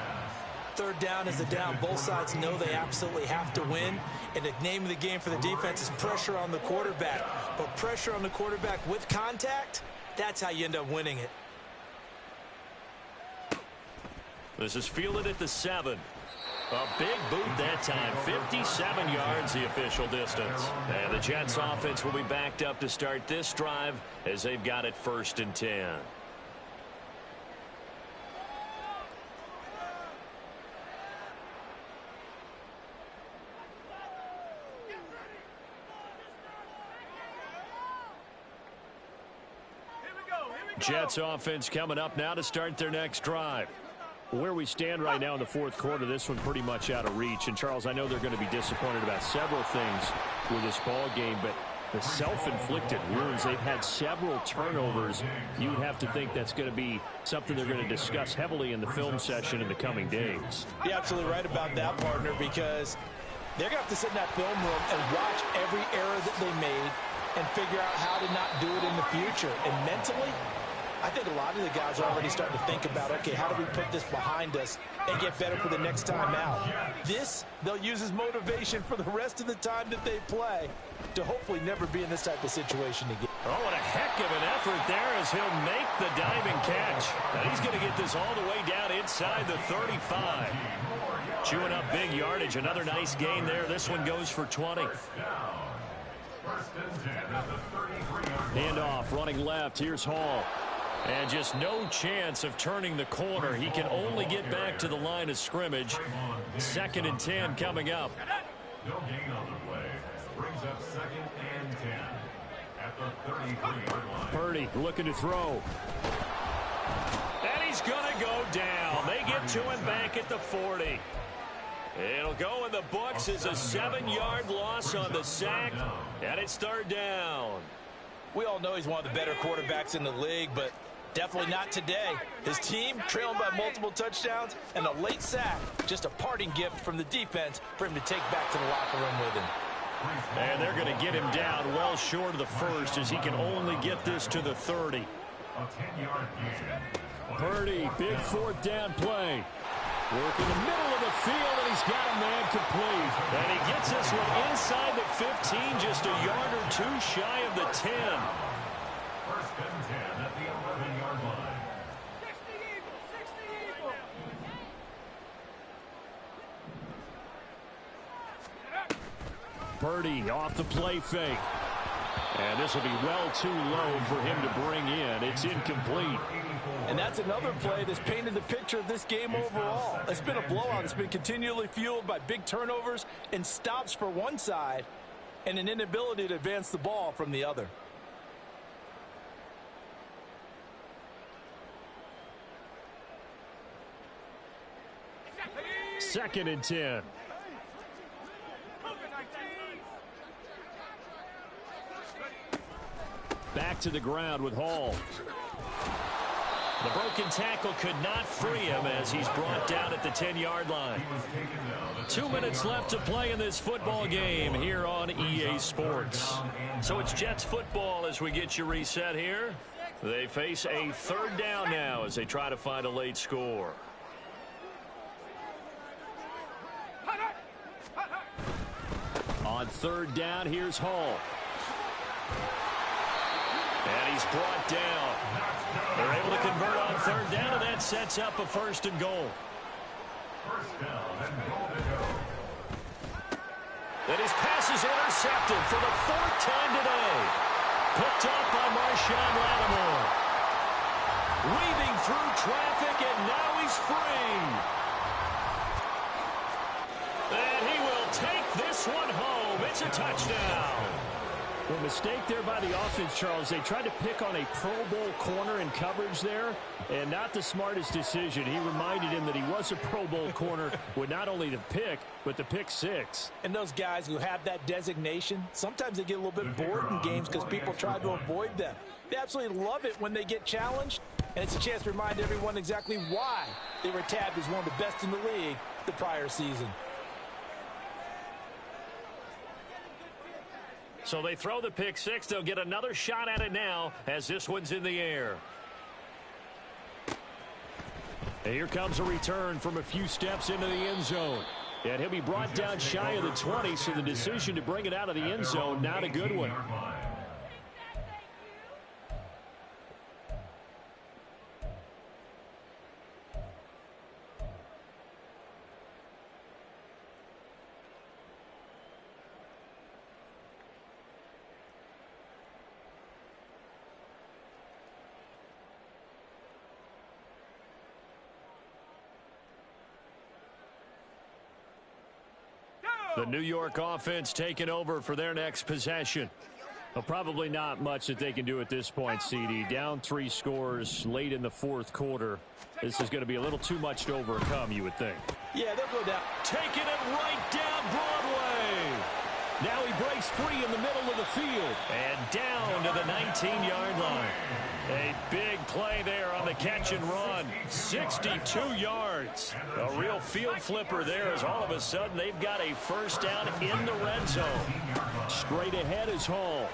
3rd down is the down. Both sides know they absolutely have to win. And the name of the game for the defense is pressure on the quarterback. But pressure on the quarterback with contact, that's how you end up winning it. This is fielded at the 7. A big boot that time. 57 yards the official distance. And the Jets offense will be backed up to start this drive as they've got it 1st and 10. Jets offense coming up now to start their next drive. Where we stand right now in the 4th quarter, this one pretty much out of reach. And, Charles, I know they're going to be disappointed about several things with this ball game, but The self-inflicted wounds. They've had several turnovers. You'd have to think that's going to be something they're going to discuss heavily in the film session in the coming days. You're absolutely right about that, partner, because they're going to have to sit in that film room and watch every error that they made and figure out how to not do it in the future. And mentally, I think a lot of the guys are already starting to think about, okay, how do we put this behind us and get better for the next time out? This, they'll use as motivation for the rest of the time that they play to hopefully never be in this type of situation again. Oh, what a heck of an effort there as he'll make the diving catch. And he's going to get this all the way down inside the 35. Chewing up big yardage. Another nice gain there. This one goes for 20. Handoff, running left. Here's Hall. And just no chance of turning the corner. He can only get back to the line of scrimmage. 2nd and 10 coming up. No gain on the play. Brings up 2nd and 10 at the 33-yard line. Purdy looking to throw. And he's going to go down. They get to him back at the 40. It'll go in the books as a 7-yard loss on the sack. And it's 3rd down. We all know he's one of the better quarterbacks in the league, but definitely not today. His team trailing by multiple touchdowns and a late sack. Just a parting gift from the defense for him to take back to the locker room with him. And they're going to get him down well short of the first as he can only get this to the 30. A 10-yard gain. Purdy, big 4th down play. Working the middle of the field, and he's got a man complete. And he gets this one inside the 15, just a yard or two shy of the 10. 1st and 10 at the 11-yard line. Purdy off the play fake. And this will be well too low for him to bring in. It's incomplete. And that's another play that's painted the picture of this game overall. It's been a blowout. It's been continually fueled by big turnovers and stops for one side and an inability to advance the ball from the other. Second and 10. Back to the ground with Hall. The broken tackle could not free him as he's brought down at the 10-yard line. 2 minutes left to play in this football game here on EA Sports. So it's Jets football as we get you reset here. They face a 3rd down now as they try to find a late score. On 3rd down, here's Hall. And he's brought down. They're able to convert on 3rd down, and that sets up a 1st and goal. 1st down and goal to go. And his pass is intercepted for the 4th time today. Picked up by Marshawn Lattimore. Weaving through traffic, and now he's free. And he will take this one home. It's a touchdown. Well, mistake there by the offense, Charles. They tried to pick on a Pro Bowl corner in coverage there, and not the smartest decision. He reminded him that he was a Pro Bowl corner with not only the pick, but the pick 6. And those guys who have that designation, sometimes they get a little bit bored in games because people try to avoid them. They absolutely love it when they get challenged, and it's a chance to remind everyone exactly why they were tabbed as one of the best in the league the prior season. So they throw the pick 6. They'll get another shot at it now as this one's in the air. And here comes a return from a few steps into the end zone. And he'll be brought down shy of the 20, so the decision to bring it out of the end zone, not a good one. The New York offense taking over for their next possession. Well, probably not much that they can do at this point, CD. Down 3 scores late in the 4th quarter. This is going to be a little too much to overcome, you would think. Yeah, they'll go down. Taking it right down Broadway. Now he breaks free in the middle of the field. And down to the 19-yard line. A big play there on the catch and run. 62 yards. A real field flipper there as all of a sudden they've got a first down in the red zone. Straight ahead is Hall.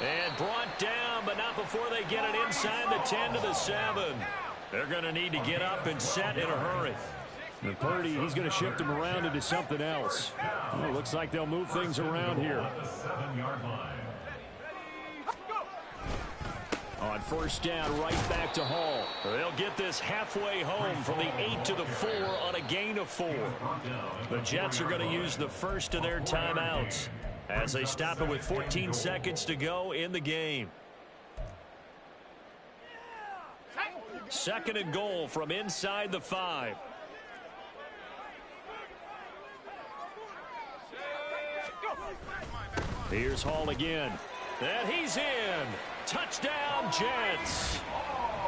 And brought down, but not before they get it inside the 10 to the 7. They're going to need to get up and set in a hurry. And Purdy, he's going to shift him around into something else. Well, looks like they'll move things around here. On first down, right back to Hall. They'll get this halfway home from the 8 to the 4 on a gain of 4. The Jets are going to use the first of their timeouts as they stop it with 14 seconds to go in the game. Second and goal from inside the 5. Here's Hall again. And he's in. Touchdown, Jets.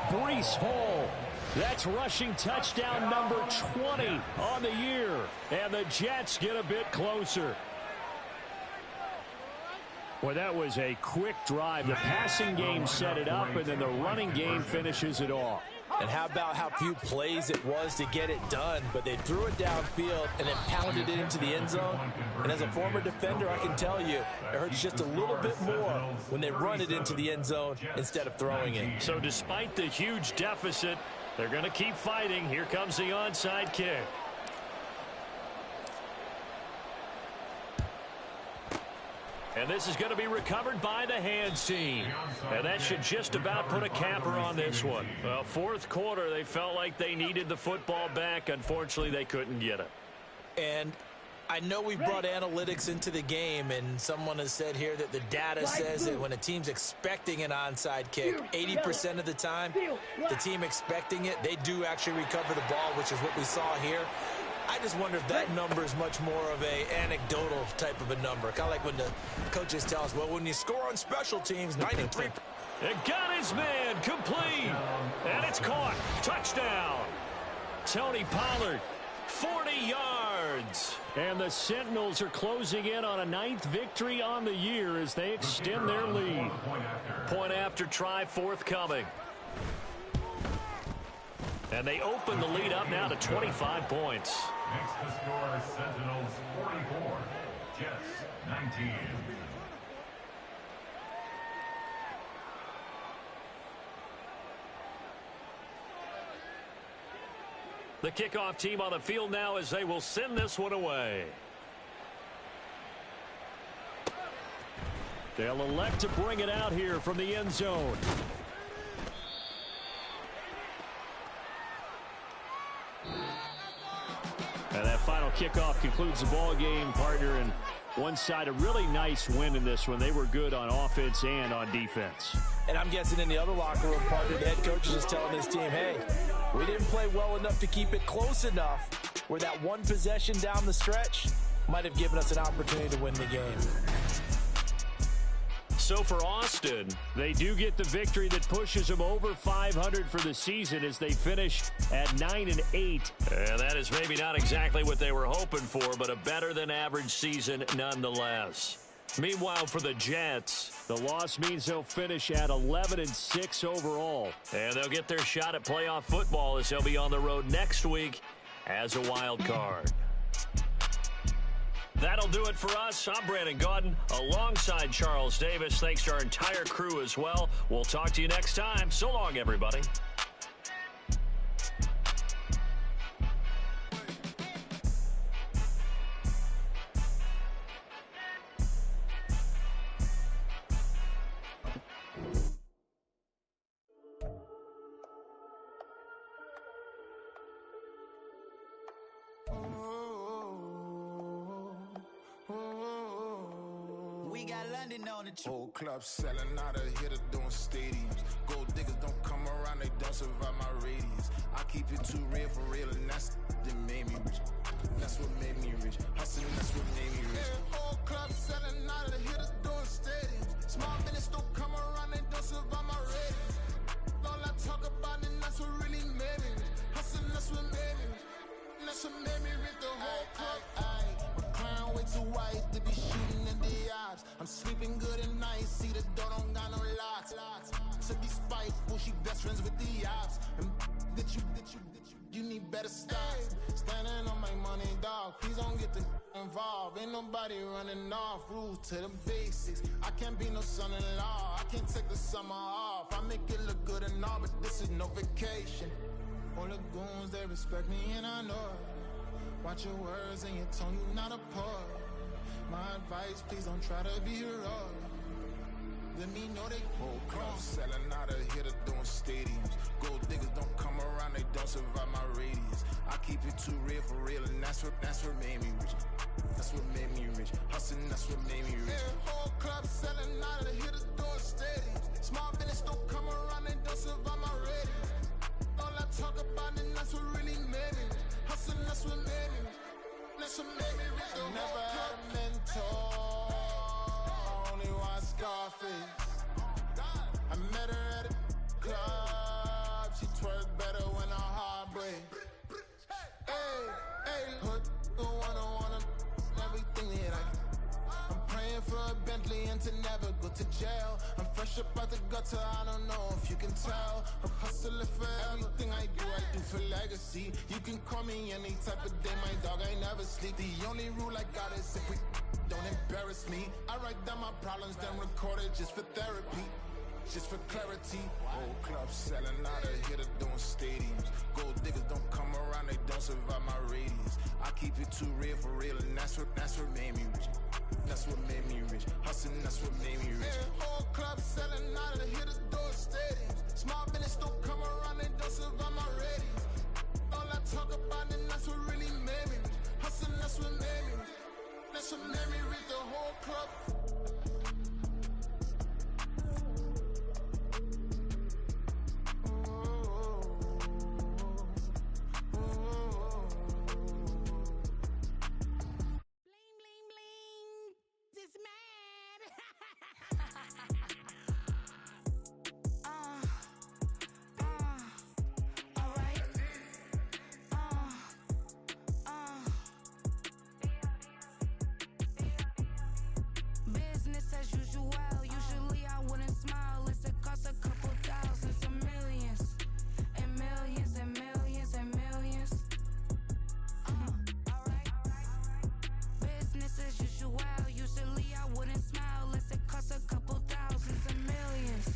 Breece Hall. That's rushing touchdown number 20 on the year. And the Jets get a bit closer. Well, that was a quick drive. The passing game set it up, and then the running game finishes it off. And how about how few plays it was to get it done, but they threw it downfield and then pounded it into the end zone. And as a former defender, I can tell you, it hurts just a little bit more when they run it into the end zone instead of throwing it. So despite the huge deficit, they're going to keep fighting. Here comes the onside kick. And this is going to be recovered by the hands team. And that should just about put a capper on this one. Well, fourth quarter, they felt like they needed the football back. Unfortunately, they couldn't get it. And I know we brought analytics into the game, and someone has said here that the data says that when a team's expecting an onside kick, 80% of the time, the team expecting it, they do actually recover the ball, which is what we saw here. I just wonder if that number is much more of a anecdotal type of a number. Kind of like when the coaches tell us, well, when you score on special teams, 93. And got his man complete. And it's caught. Touchdown. Tony Pollard, 40 yards. And the Sentinels are closing in on a 9th victory on the year as they extend their lead. Point after try forthcoming. And they open the lead up now to 25 points. Next to score, Sentinels 44, Jets 19. The kickoff team on the field now as they will send this one away. They'll elect to bring it out here from the end zone. And that final kickoff concludes the ball game, partner. And one side, a really nice win in this one. They were good on offense and on defense. And I'm guessing in the other locker room, partner, the head coach is just telling his team, hey, we didn't play well enough to keep it close enough where that one possession down the stretch might have given us an opportunity to win the game. So for Austin, they do get the victory that pushes them over 500 for the season as they finish at 9-8. And that is maybe not exactly what they were hoping for, but a better than average season nonetheless. Meanwhile, for the Jets, the loss means they'll finish at 11-6 overall. And they'll get their shot at playoff football as they'll be on the road next week as a wild card. That'll do it for us. I'm Brandon Gaudin alongside Charles Davis. Thanks to our entire crew as well. We'll talk to you next time. So long, everybody. Whole club selling out of hitter doing stadiums. Gold diggers don't come around, they don't survive my radius. I keep it too real for real, and that's that made me rich. That's what made me rich. Hustling, that's what made me rich. Whole club selling out of hitters doing stadiums. Small business don't come around, they don't survive my radius. All I talk about, and that's what really made me rich. Hustling, that's what made me rich. That's what made me rich. The whole club, my client waits to be spiteful. She best friends with the ops. And you need better stops. Standing on my money, dog. Please don't get the involved. Ain't nobody running off. Rules to the basics. I can't be no son-in-law. I can't take the summer off. I make it look good and all, but this is no vacation. All the goons, they respect me and I know it. Watch your words and your tone, you not a poet. My advice, please don't try to be heroic. Let me know they whole club selling out of here to doing stadiums. Gold diggers don't come around, they don't survive my radius. I keep it too real for real, and that's what made me rich. That's what made me rich. Hustling, that's what made me rich. Yeah, whole club selling out of here to doing stadiums. Small business don't come around, they don't survive my radius. All I talk about, and that's what really made me rich. Hustling, that's what made me rich. That's what made me rich. I never had a mentor. Scarface. I met her at a club. She twerk better when her heart breaks. Hey, hood, wanna everything that I'm praying for a Bentley and to never go to jail. I'm fresh up out the gutter, I don't know if you can tell. I'm hustling for everything I do for legacy. You can call me any type of day, my dog, I never sleep. The only rule I got is if we don't embarrass me. I write down my problems, then record it just for therapy, just for clarity. Whole club selling out of here to doing stadiums. Gold diggers don't come around, they don't survive my radius. I keep it too real for real, and that's what made me rich. That's what made me rich. Hustling, that's what made me rich. Yeah, whole club selling out of here to doing stadiums. Small business don't come around, they don't survive my radius. All I talk about, and that's what really made me rich. Hustling, that's what made me rich. That's what made me read the whole club. Bling, bling, bling. This mad. All right. Business as usual. Usually I wouldn't smile. It's it costs a couple thousands of millions. And millions and millions and millions. Alright. Business as usual. Usually I wouldn't smile. Unless it costs a couple thousands of millions.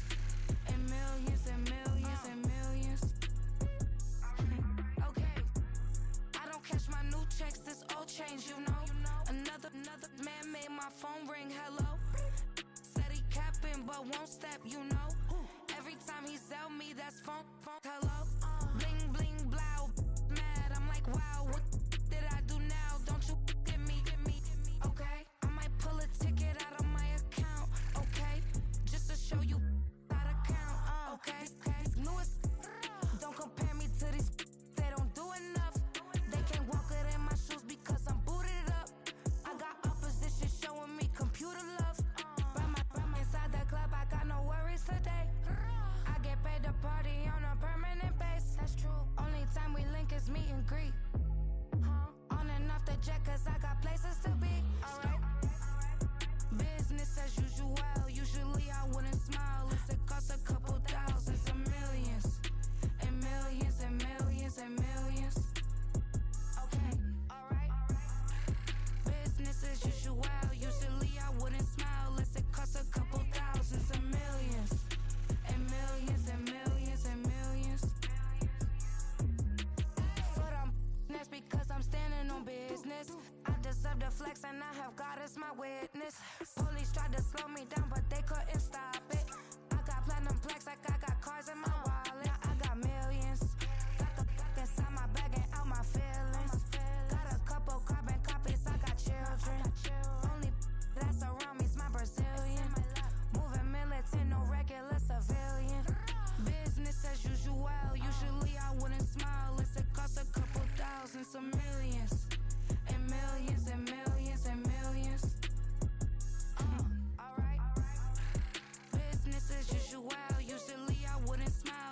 And millions and millions and millions. Okay. I don't catch my new checks, this old change, you know. Another man made my phone ring, hello. Said he capping, but won't step, you know. Every time he sell me, that's phone, hello. Bling, bling, blow, mad, I'm like, wow, what did I do now? Don't you get me, okay? I might pull a ticket out of my account, okay? Just to show you how to count, okay? Newest, don't compare me to these, they don't do enough. They can't walk it in my shoes because I'm booted up. I got opposition showing me computer love. Right inside the club, I got no worries today. I get paid to party on a permanent base. That's true. Only time we link is meet and greet. On and off the jet, cause I got places to be. Alright. Business as usual. Usually I wouldn't smile. Unless it costs a couple thousands of millions. And millions and millions and millions. Okay, alright. Business as usual. Usually I wouldn't smile unless it costs a couple thousands of millions. And millions and millions and millions. For them, that's because I'm standing on business. I deserve the flex and I have God as my witness. Police tried to slow me down, but they couldn't stop it. I got platinum plaques like I got cars in my wallet. I got millions. Got the fuck inside my bag and out my feelings. Got a couple carbon copies, I got children. Only that's around me's my Brazilian. Moving militant, no regular civilian. Business as usual. Usually I wouldn't smile unless it costs a couple thousands of millions. And millions and millions and millions. Alright. Business as usual. Usually I wouldn't smile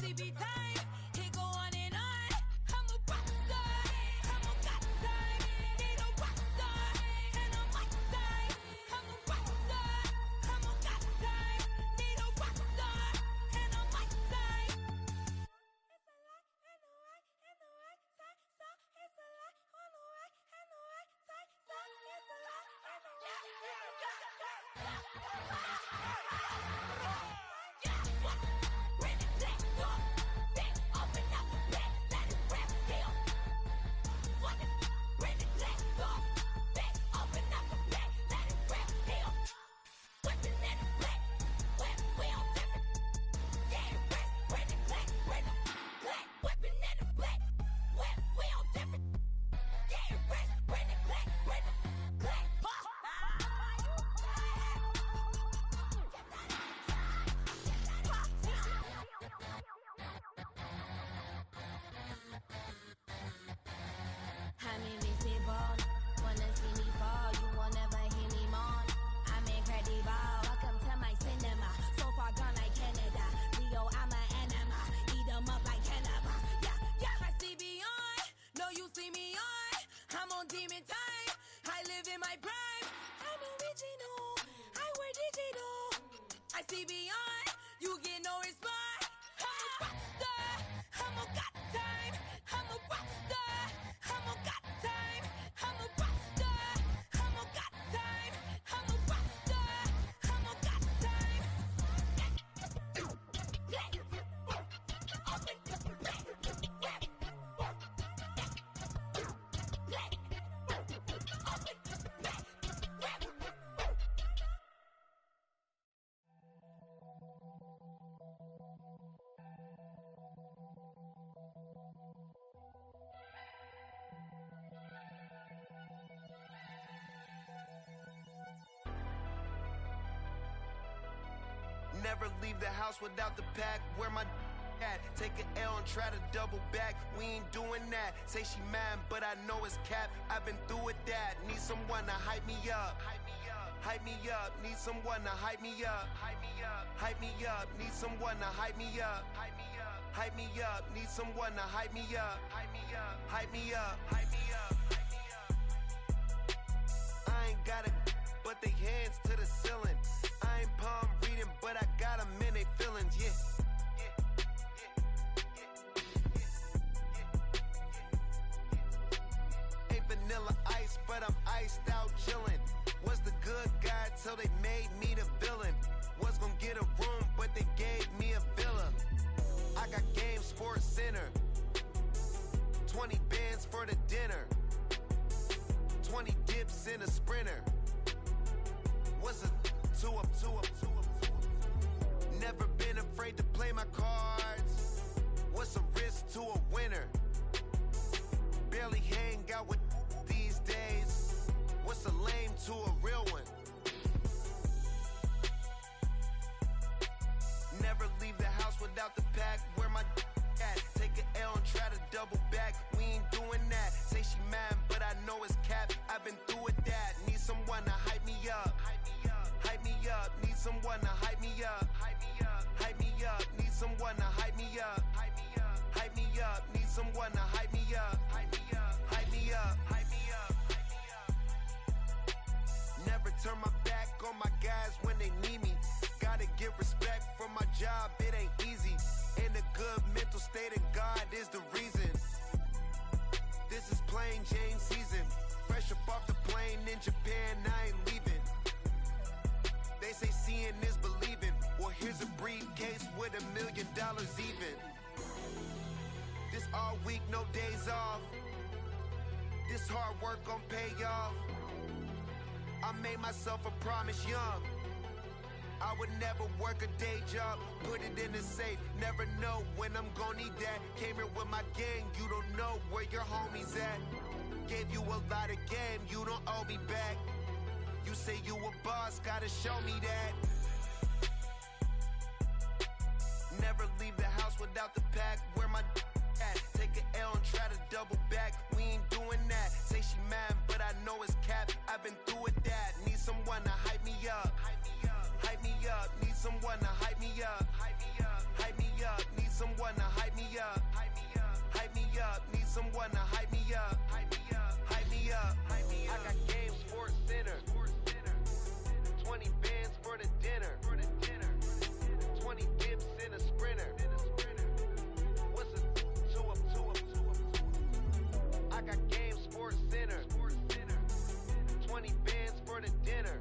CB time. It go on and on. I'm a rock star. I'm a got time. Need a rock star. And I'm my time. I'm a rock star. I'm a got time. Need a rock star. And I'm my time. It's a lot and the right and the right side. So it's a lot on the right and the right side. So it's a lot and the right and the right side. I'm invisible, wanna see me fall, you will never hear me moan. I'm incredible, welcome to my cinema. So far gone like Canada, Leo, I'm an anima. Eat 'em up like cannibal. Yeah, yeah, I see beyond, no you see me on. I'm on demon time, I live in my prime. I'm original, I wear digital. I see beyond, you get no response. I'm a rock star, I'm a got time. I'm a rock star, I'm a got time. I'm a rock star, I'm a got time. I'm a rock star, I'm a got time. Never leave the house without the pack. Where my at? Take an L and try to double back. We ain't doing that. Say she mad, but I know it's cap. I've been through with that. Need someone to hype me up. Hype me up. Need someone to hype me up. Hype me up. Need someone to hype me up. Hype me up. Need someone to hype me up. Hype me up. I ain't got a, but they hands to the ceiling. I ain't palm reading, but I got 'em in they feelings, yeah. Ain't vanilla ice, but I'm iced out chillin'. Was the good guy till they made me the villain. Was gonna get a room, but they gave me a villa. I got Game Sports Center. 20 bands for the dinner. 20 dips in a Sprinter. What's a two up? Never been afraid to play my cards. What's a risk to a winner? Barely hang out with these days. What's a lame to a real one? Never leave the house without the pack. Where my at? Take an L and try to double back. We ain't doing that. Say she mad, but I know it's cap. I've been through with that. Need someone to hype me up. Hype me up. Need someone to hype me up. Hype me up. Need someone to hype me up. Hype me up. Need someone to hype me up. Hype me up. Never turn my back on my guys when they need me. Gotta get respect for my job, it ain't easy. In a good mental state and God is the reason. This is plain Jane season. Fresh up off the plane in Japan, I ain't leaving. They say seeing is believing. Well, here's a briefcase with $1 million even. This all week, no days off. This hard work gon' pay off. I made myself a promise young. I would never work a day job, put it in the safe. Never know when I'm gon' need that. Came here with my gang, you don't know where your homies at. Gave you a lot of game, you don't owe me back. You say you a boss, gotta show me that. Never leave the house without the pack. Where my at? Take an L and try to double back. We ain't doing that. Say she mad, but I know it's cap. I've been through with that. Need someone to hype me up. Hype me up. Need someone to hype me up. Hype me up. Need someone to someone to hype me up. Hype me up. Hype me up. Hype me up. I got Game Sports Center. 20 bands for the dinner. 20 dips in a sprinter. What's a 2 up? I got Game Sports Center. 20 bands for the dinner.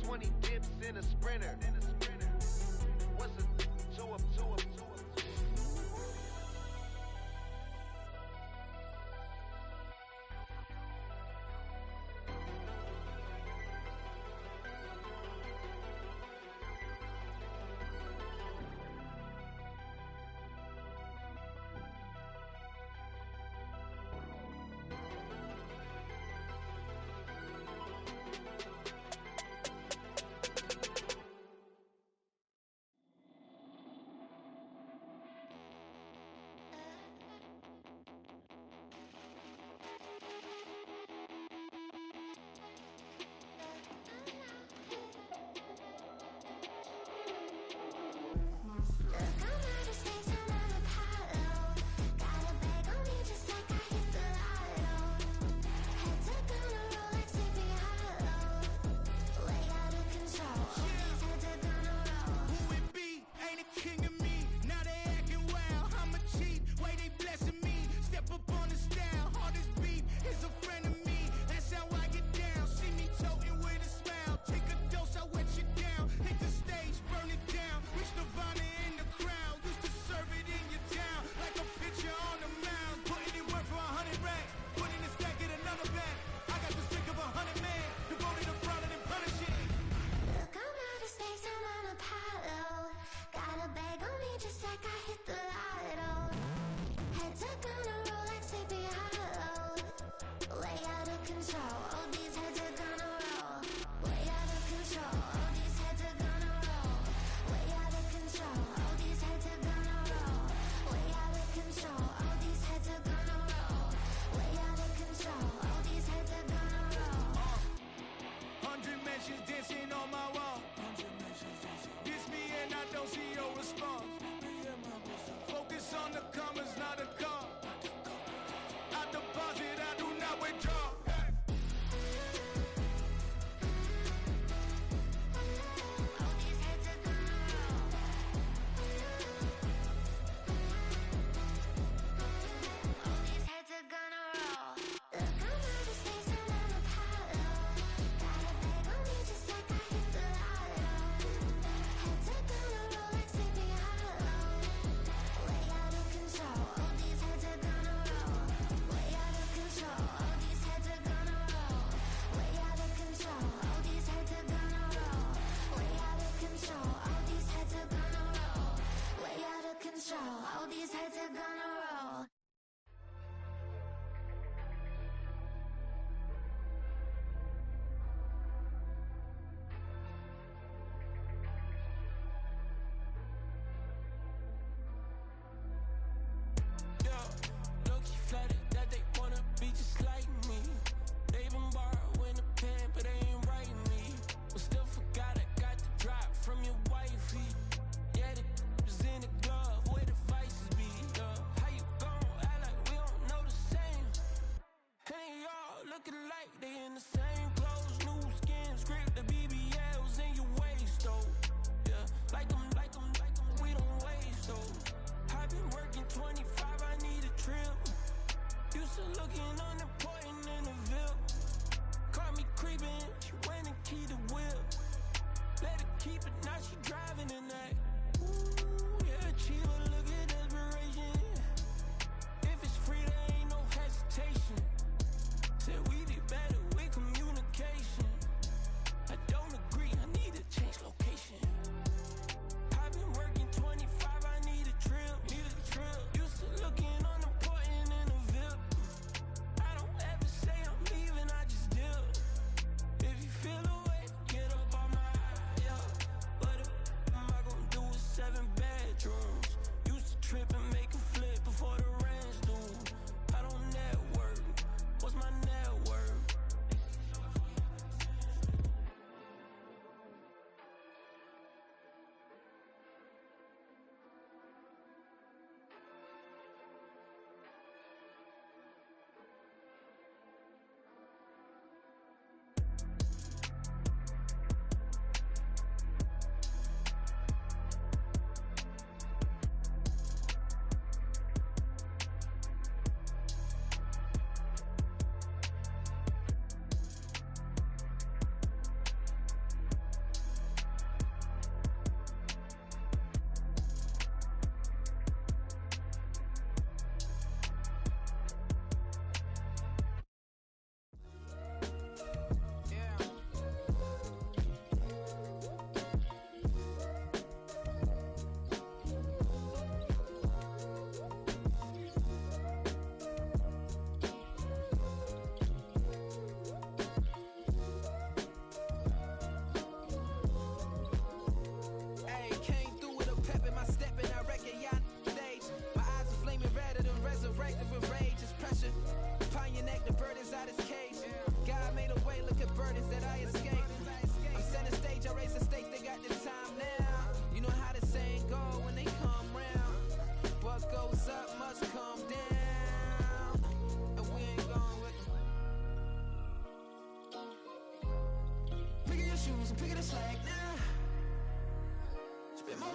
20 dips in a sprinter. What's a 2 up?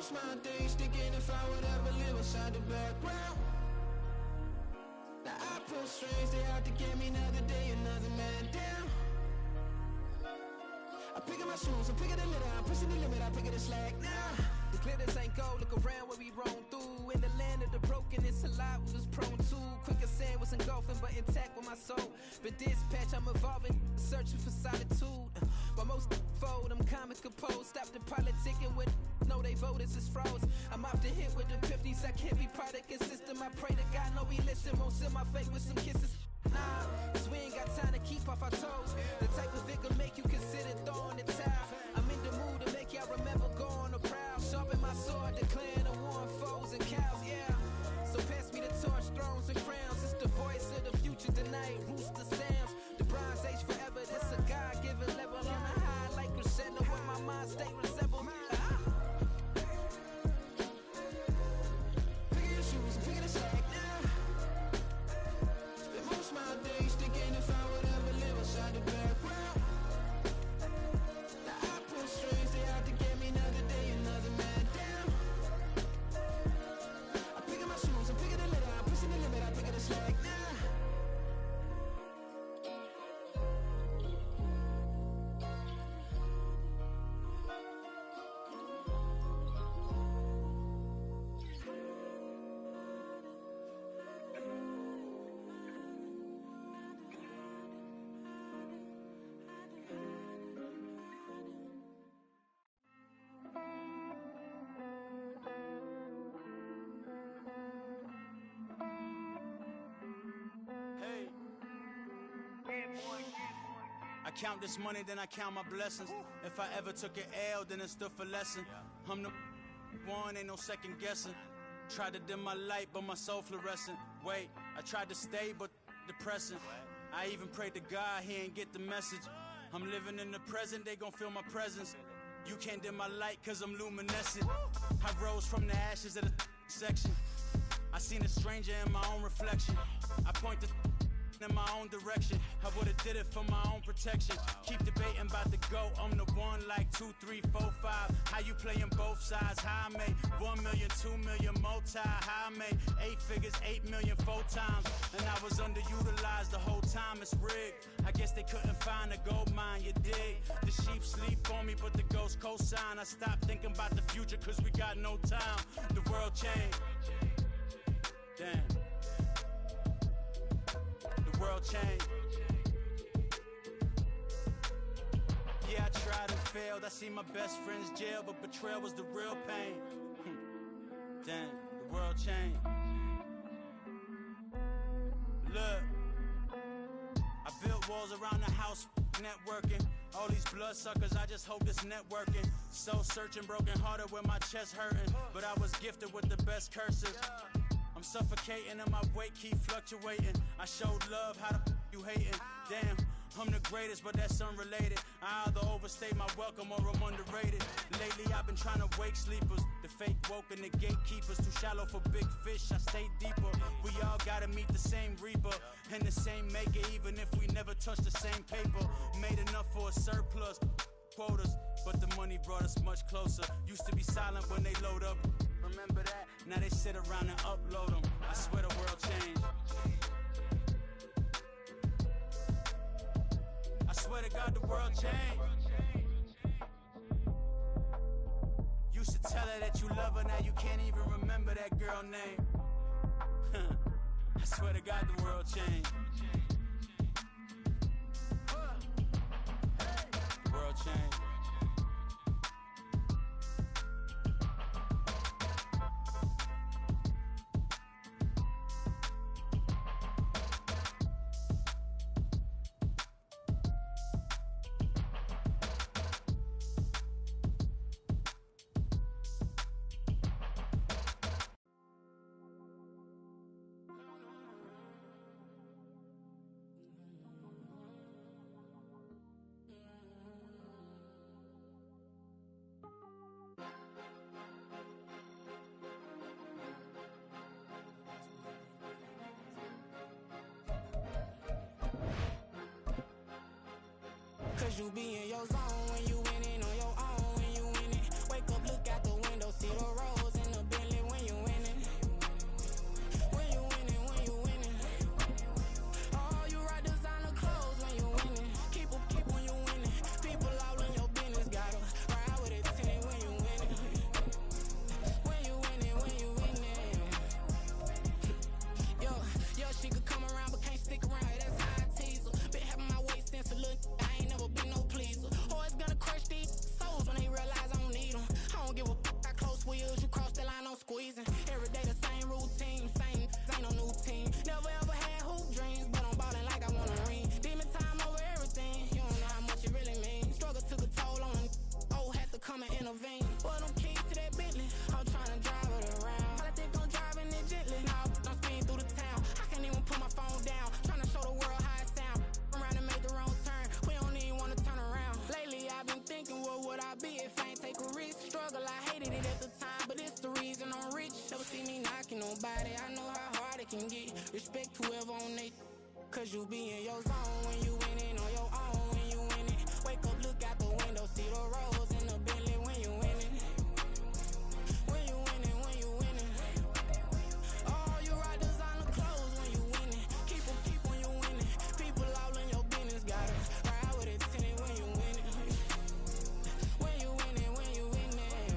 most my days thinking if I would ever live inside the background. Now I pull strings, they out to get me another day, another man down. I'm picking my shoes, I'm picking the litter, I'm pushing the limit, I'm picking the slack now. The glitters ain't gold, look around where we roam through. In the land of the broken, it's a lot we was prone to. Quick as sand was engulfing, but intact with my soul. But dispatch, I'm evolving, searching for solitude. While most fold, I'm comic composed. Stop the politicking with no, they voters is froze. I'm off the hit with the 50s, I can't be product and system. I pray to God, no, he listen, won't send my face with some kisses. Nah, cause we ain't got time to keep off our toes. The type of victim make you consider throwing the towel. I'm in the mood to make y'all remember going to proud. Sharpen my sword, declaring the war on foes and cows, yeah. So pass me the torch, thrones and crowns. It's the voice of the future tonight, rooster sounds. The Bronze Age forever, this a God-given level. On a high like crescendo, where my mind state resemble. Picking your shoes, I'm picking the slack now. Spend most my days thinking if I would ever live inside the background. Now I pull strings, they out to get me another day, another man down. I'm picking my shoes, I'm picking the litter, I'm pushing the limit, I'm picking the slack now. I count this money, then I count my blessings. If I ever took an L, then it stood for lesson. I'm the one, ain't no second guessing. Tried to dim my light, but my soul fluorescent. Wait, I tried to stay, but depressing. I even prayed to God, he ain't get the message. I'm living in the present, they gon' feel my presence. You can't dim my light, cause I'm luminescent. I rose from the ashes of the section. I seen a stranger in my own reflection. I point the in my own direction. I would've did it for my own protection. Keep debating about the GOAT. I'm the one like 2, 3, 4, 5. How you playing both sides? How I made 1 million, 2 million, multi. How I made 8 figures, 8 million, 4 times. And I was underutilized the whole time. It's rigged. I guess they couldn't find a gold mine, you dig? The sheep sleep on me, but the ghost co-sign. I stopped thinking about the future, cause we got no time. The world changed. Damn. The world changed. Yeah, I tried and failed. I seen my best friends jail, but betrayal was the real pain. Damn, the world changed. Look, I built walls around the house, networking. All these bloodsuckers, I just hope this networking. Soul searching, broken hearted with my chest hurting. But I was gifted with the best cursive. I'm suffocating and my weight keep fluctuating. I showed love, how the you hating? Damn, I'm the greatest, but that's unrelated. I either overstay my welcome or I'm underrated. Lately I've been trying to wake sleepers. The fake woke and the gatekeepers. Too shallow for big fish, I stay deeper. We all gotta meet the same reaper and the same maker, even if we never touch the same paper. Made enough for a surplus quotas, but the money brought us much closer. Used to be silent when they load up. Remember that? Now they sit around and upload them. I swear the world changed. I swear to God the world changed. Used to tell her that you love her, now you can't even remember that girl name. I swear to God the world changed. The world changed. Cause you be in your zone when you winning on your own. When you win it, wake up, look out the window, see the Cause you be in your zone when you winning on your own when you winning. Wake up, look out the window, see the rose in the Bentley when you winning. When you winning, when you winning. Oh, you rock designer clothes when you winning. Keep when you winning. People all in your business, gotta ride with it tinted when you winning. When you winning, when you winning.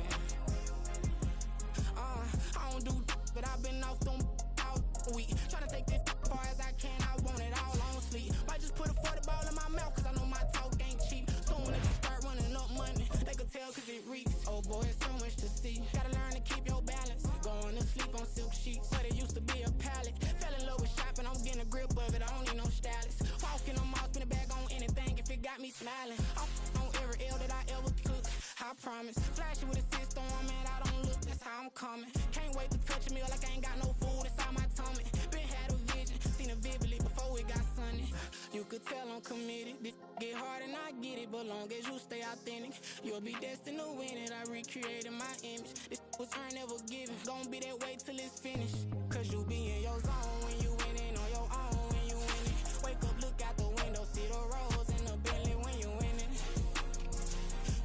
I don't do but I've been off them all week. Tryna take this far as I can, I want it all on sleep. Might just put a 40 ball in my mouth, cause I know my talk ain't cheap. Soon as you start running up money, they could tell cause it reeks. Oh boy, it's so much to see. Gotta learn to keep your balance. Going to sleep on silk sheets, but it used to be a pallet. Fell in love with shopping, I'm getting a grip of it, I don't need no stylist. Walking on mouth, spin a bag on anything if it got me smiling. I'm on every L that I ever took, I promise. Flashing with a system, man, I don't look, that's how I'm coming. Can't wait to touch a meal like I ain't got no food inside my tummy. Been had a vision, seen it vividly before it got sunny. You could tell I'm committed. This get hard and I get it, but long as you stay authentic, you'll be destined to win it. I recreated my image. This was earned, never given. Gonna be that way till it's finished. Cause you be in your zone when you winning on your own when you winning. Wake up, look out the window, see the rose in the Bentley when you winning.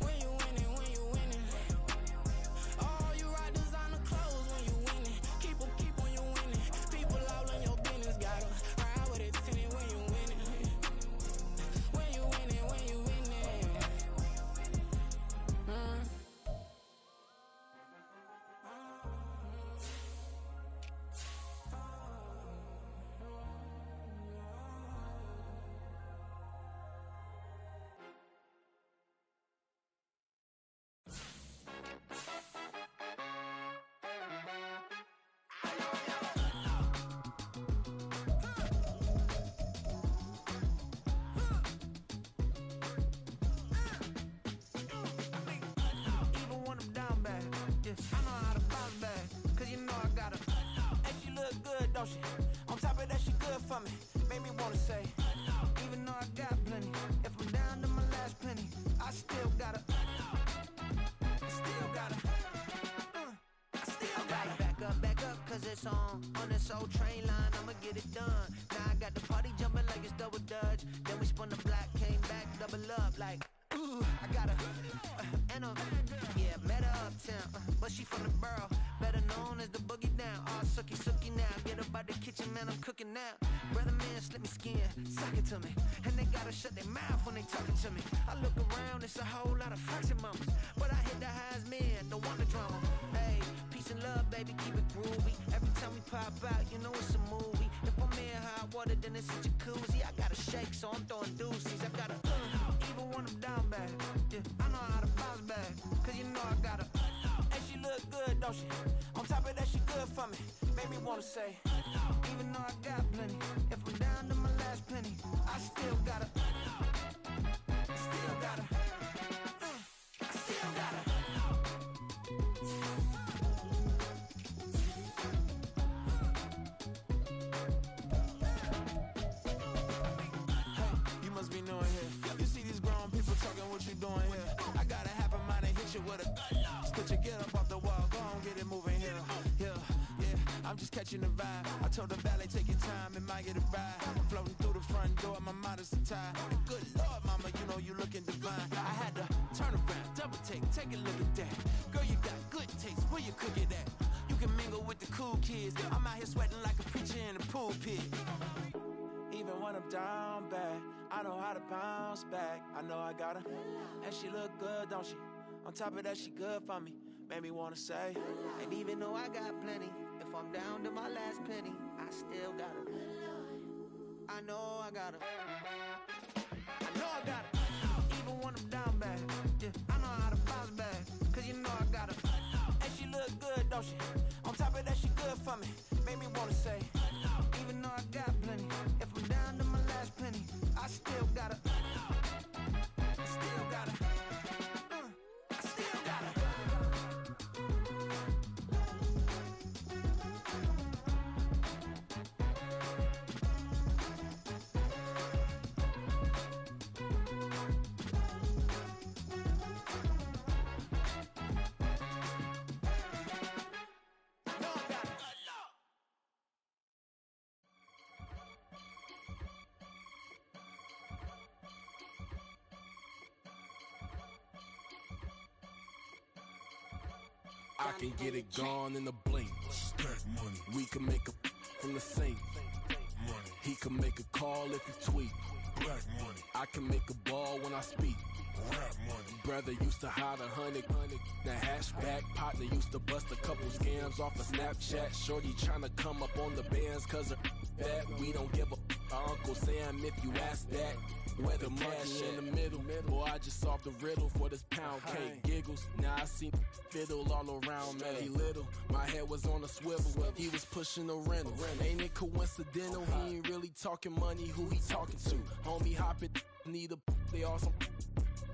When you winning, when you winning. Oh, you rock designer clothes when you winning. Keep when you winning. People all in your business, gotta ride with it tinted when you winning. When you winning, when you winning. Even when I'm down bad, yeah, I know how to bounce back. Cause you know I got her. And she look good, don't she? On top of that, she good for me. Made me wanna say, even though I got plenty, if I'm down to my last penny, I still got her. I still got her. I still got her. Back up, cause it's on this old train line, I'ma get it done. Now I got the party jumping like it's double dutch. Then we spun the block, came back, double up like, ooh, I got her. And yeah, met her uptown, but she from the borough, better known as the boogie down. All sookie now, get up out the kitchen, man, I'm cooking now. Brother man, slip me skin, suck it to me. And they gotta shut their mouth when they talking to me. I look around, it's a whole lot of flexing mamas, but I hit the highs, man, don't want the drama. Hey, peace and love, baby, keep it groovy. Every time we pop out, you know it's a movie. If I'm in hot water, then it's a jacuzzi. I gotta shake, so I'm throwing deuces. I gotta, even when I'm down bad, yeah, I know how to bounce back. Cause you know I got her. And she look good, don't she? On top of that, she good for me. Made me wanna say, even though I got plenty, if I'm down to my last penny, I still got her. I still got her. I still got her. Hey, you must be knowing here. You see these grown people talking, what you doing here? I got a half a mind and hit you with a stitch you, get up off the wall, go on, get it moving here. Yeah, I'm just catching the vibe. I told the valet, take your time, it might get a ride. I'm floating through the front door, my mind is tied. And good Lord, mama, you know you looking divine. I had to turn around, double take a look at that. Girl, you got good taste, where you cook it at? You can mingle with the cool kids. I'm out here sweating like a preacher in a pulpit. Even when I'm down bad, I know how to bounce back. I know I got her, and she look good, don't she? On top of that, she good for me. Made me wanna say, and even though I got plenty, if I'm down to my last penny, I still got her. I know I got her. I know I got her. Even when I'm down bad, yeah, I know how to bounce back. Cause you know I got her. And she look good, don't she? On top of that, she good for me. Made me wanna say, even though I got plenty, if I'm down to my last penny, I still got her. I still got her. I still got her. I can get it gone in a blink. Stack money. We can make a from the sink. Money. He can make a call if he tweet. Black money. I can make a ball when I speak. Rap money. Brother used to hide 100. The hashback partner used to bust a couple scams off of Snapchat. Shorty tryna come up on the bands cause of that. We don't give a Uncle Sam if you ask that. Where the cash in the middle. Boy, I just solved the riddle for this pound cake. Giggles, now I see fiddle all around me. Little, my head was on a swivel. He was pushing the rental. Ain't it coincidental? He ain't really talking money. Who he talking to? Homie hopping, need a they awesome.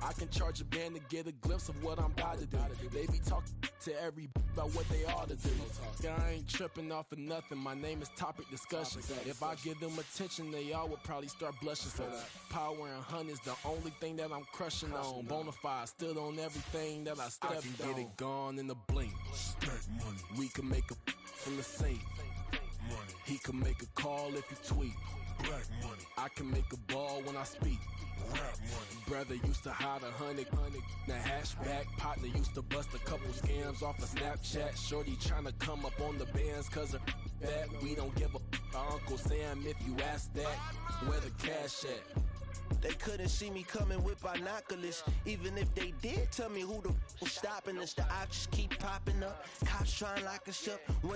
I can charge a band to get a glimpse of what I'm about to do. They be talking to every about what they ought to do. I ain't tripping off of nothing. My name is topic discussion. If I give them attention, they all would probably start blushing. So power and hunt is the only thing that I'm crushing on. Bonafide stood on everything that I stepped on. I can get it gone in a blink. Stack money. We can make a from the sink. Money. He can make a call if he tweet. Black money. I can make a ball when I speak. Rap money. Brother used to hide 100. The hashback partner used to bust a couple scams off of Snapchat. Shorty tryna come up on the bands cause of that. We don't give a Uncle Sam if you ask that. Where the cash at? They couldn't see me coming with binoculars. Even if they did, tell me who the was stopping us. The options keep popping up. Cops trying to lock us up.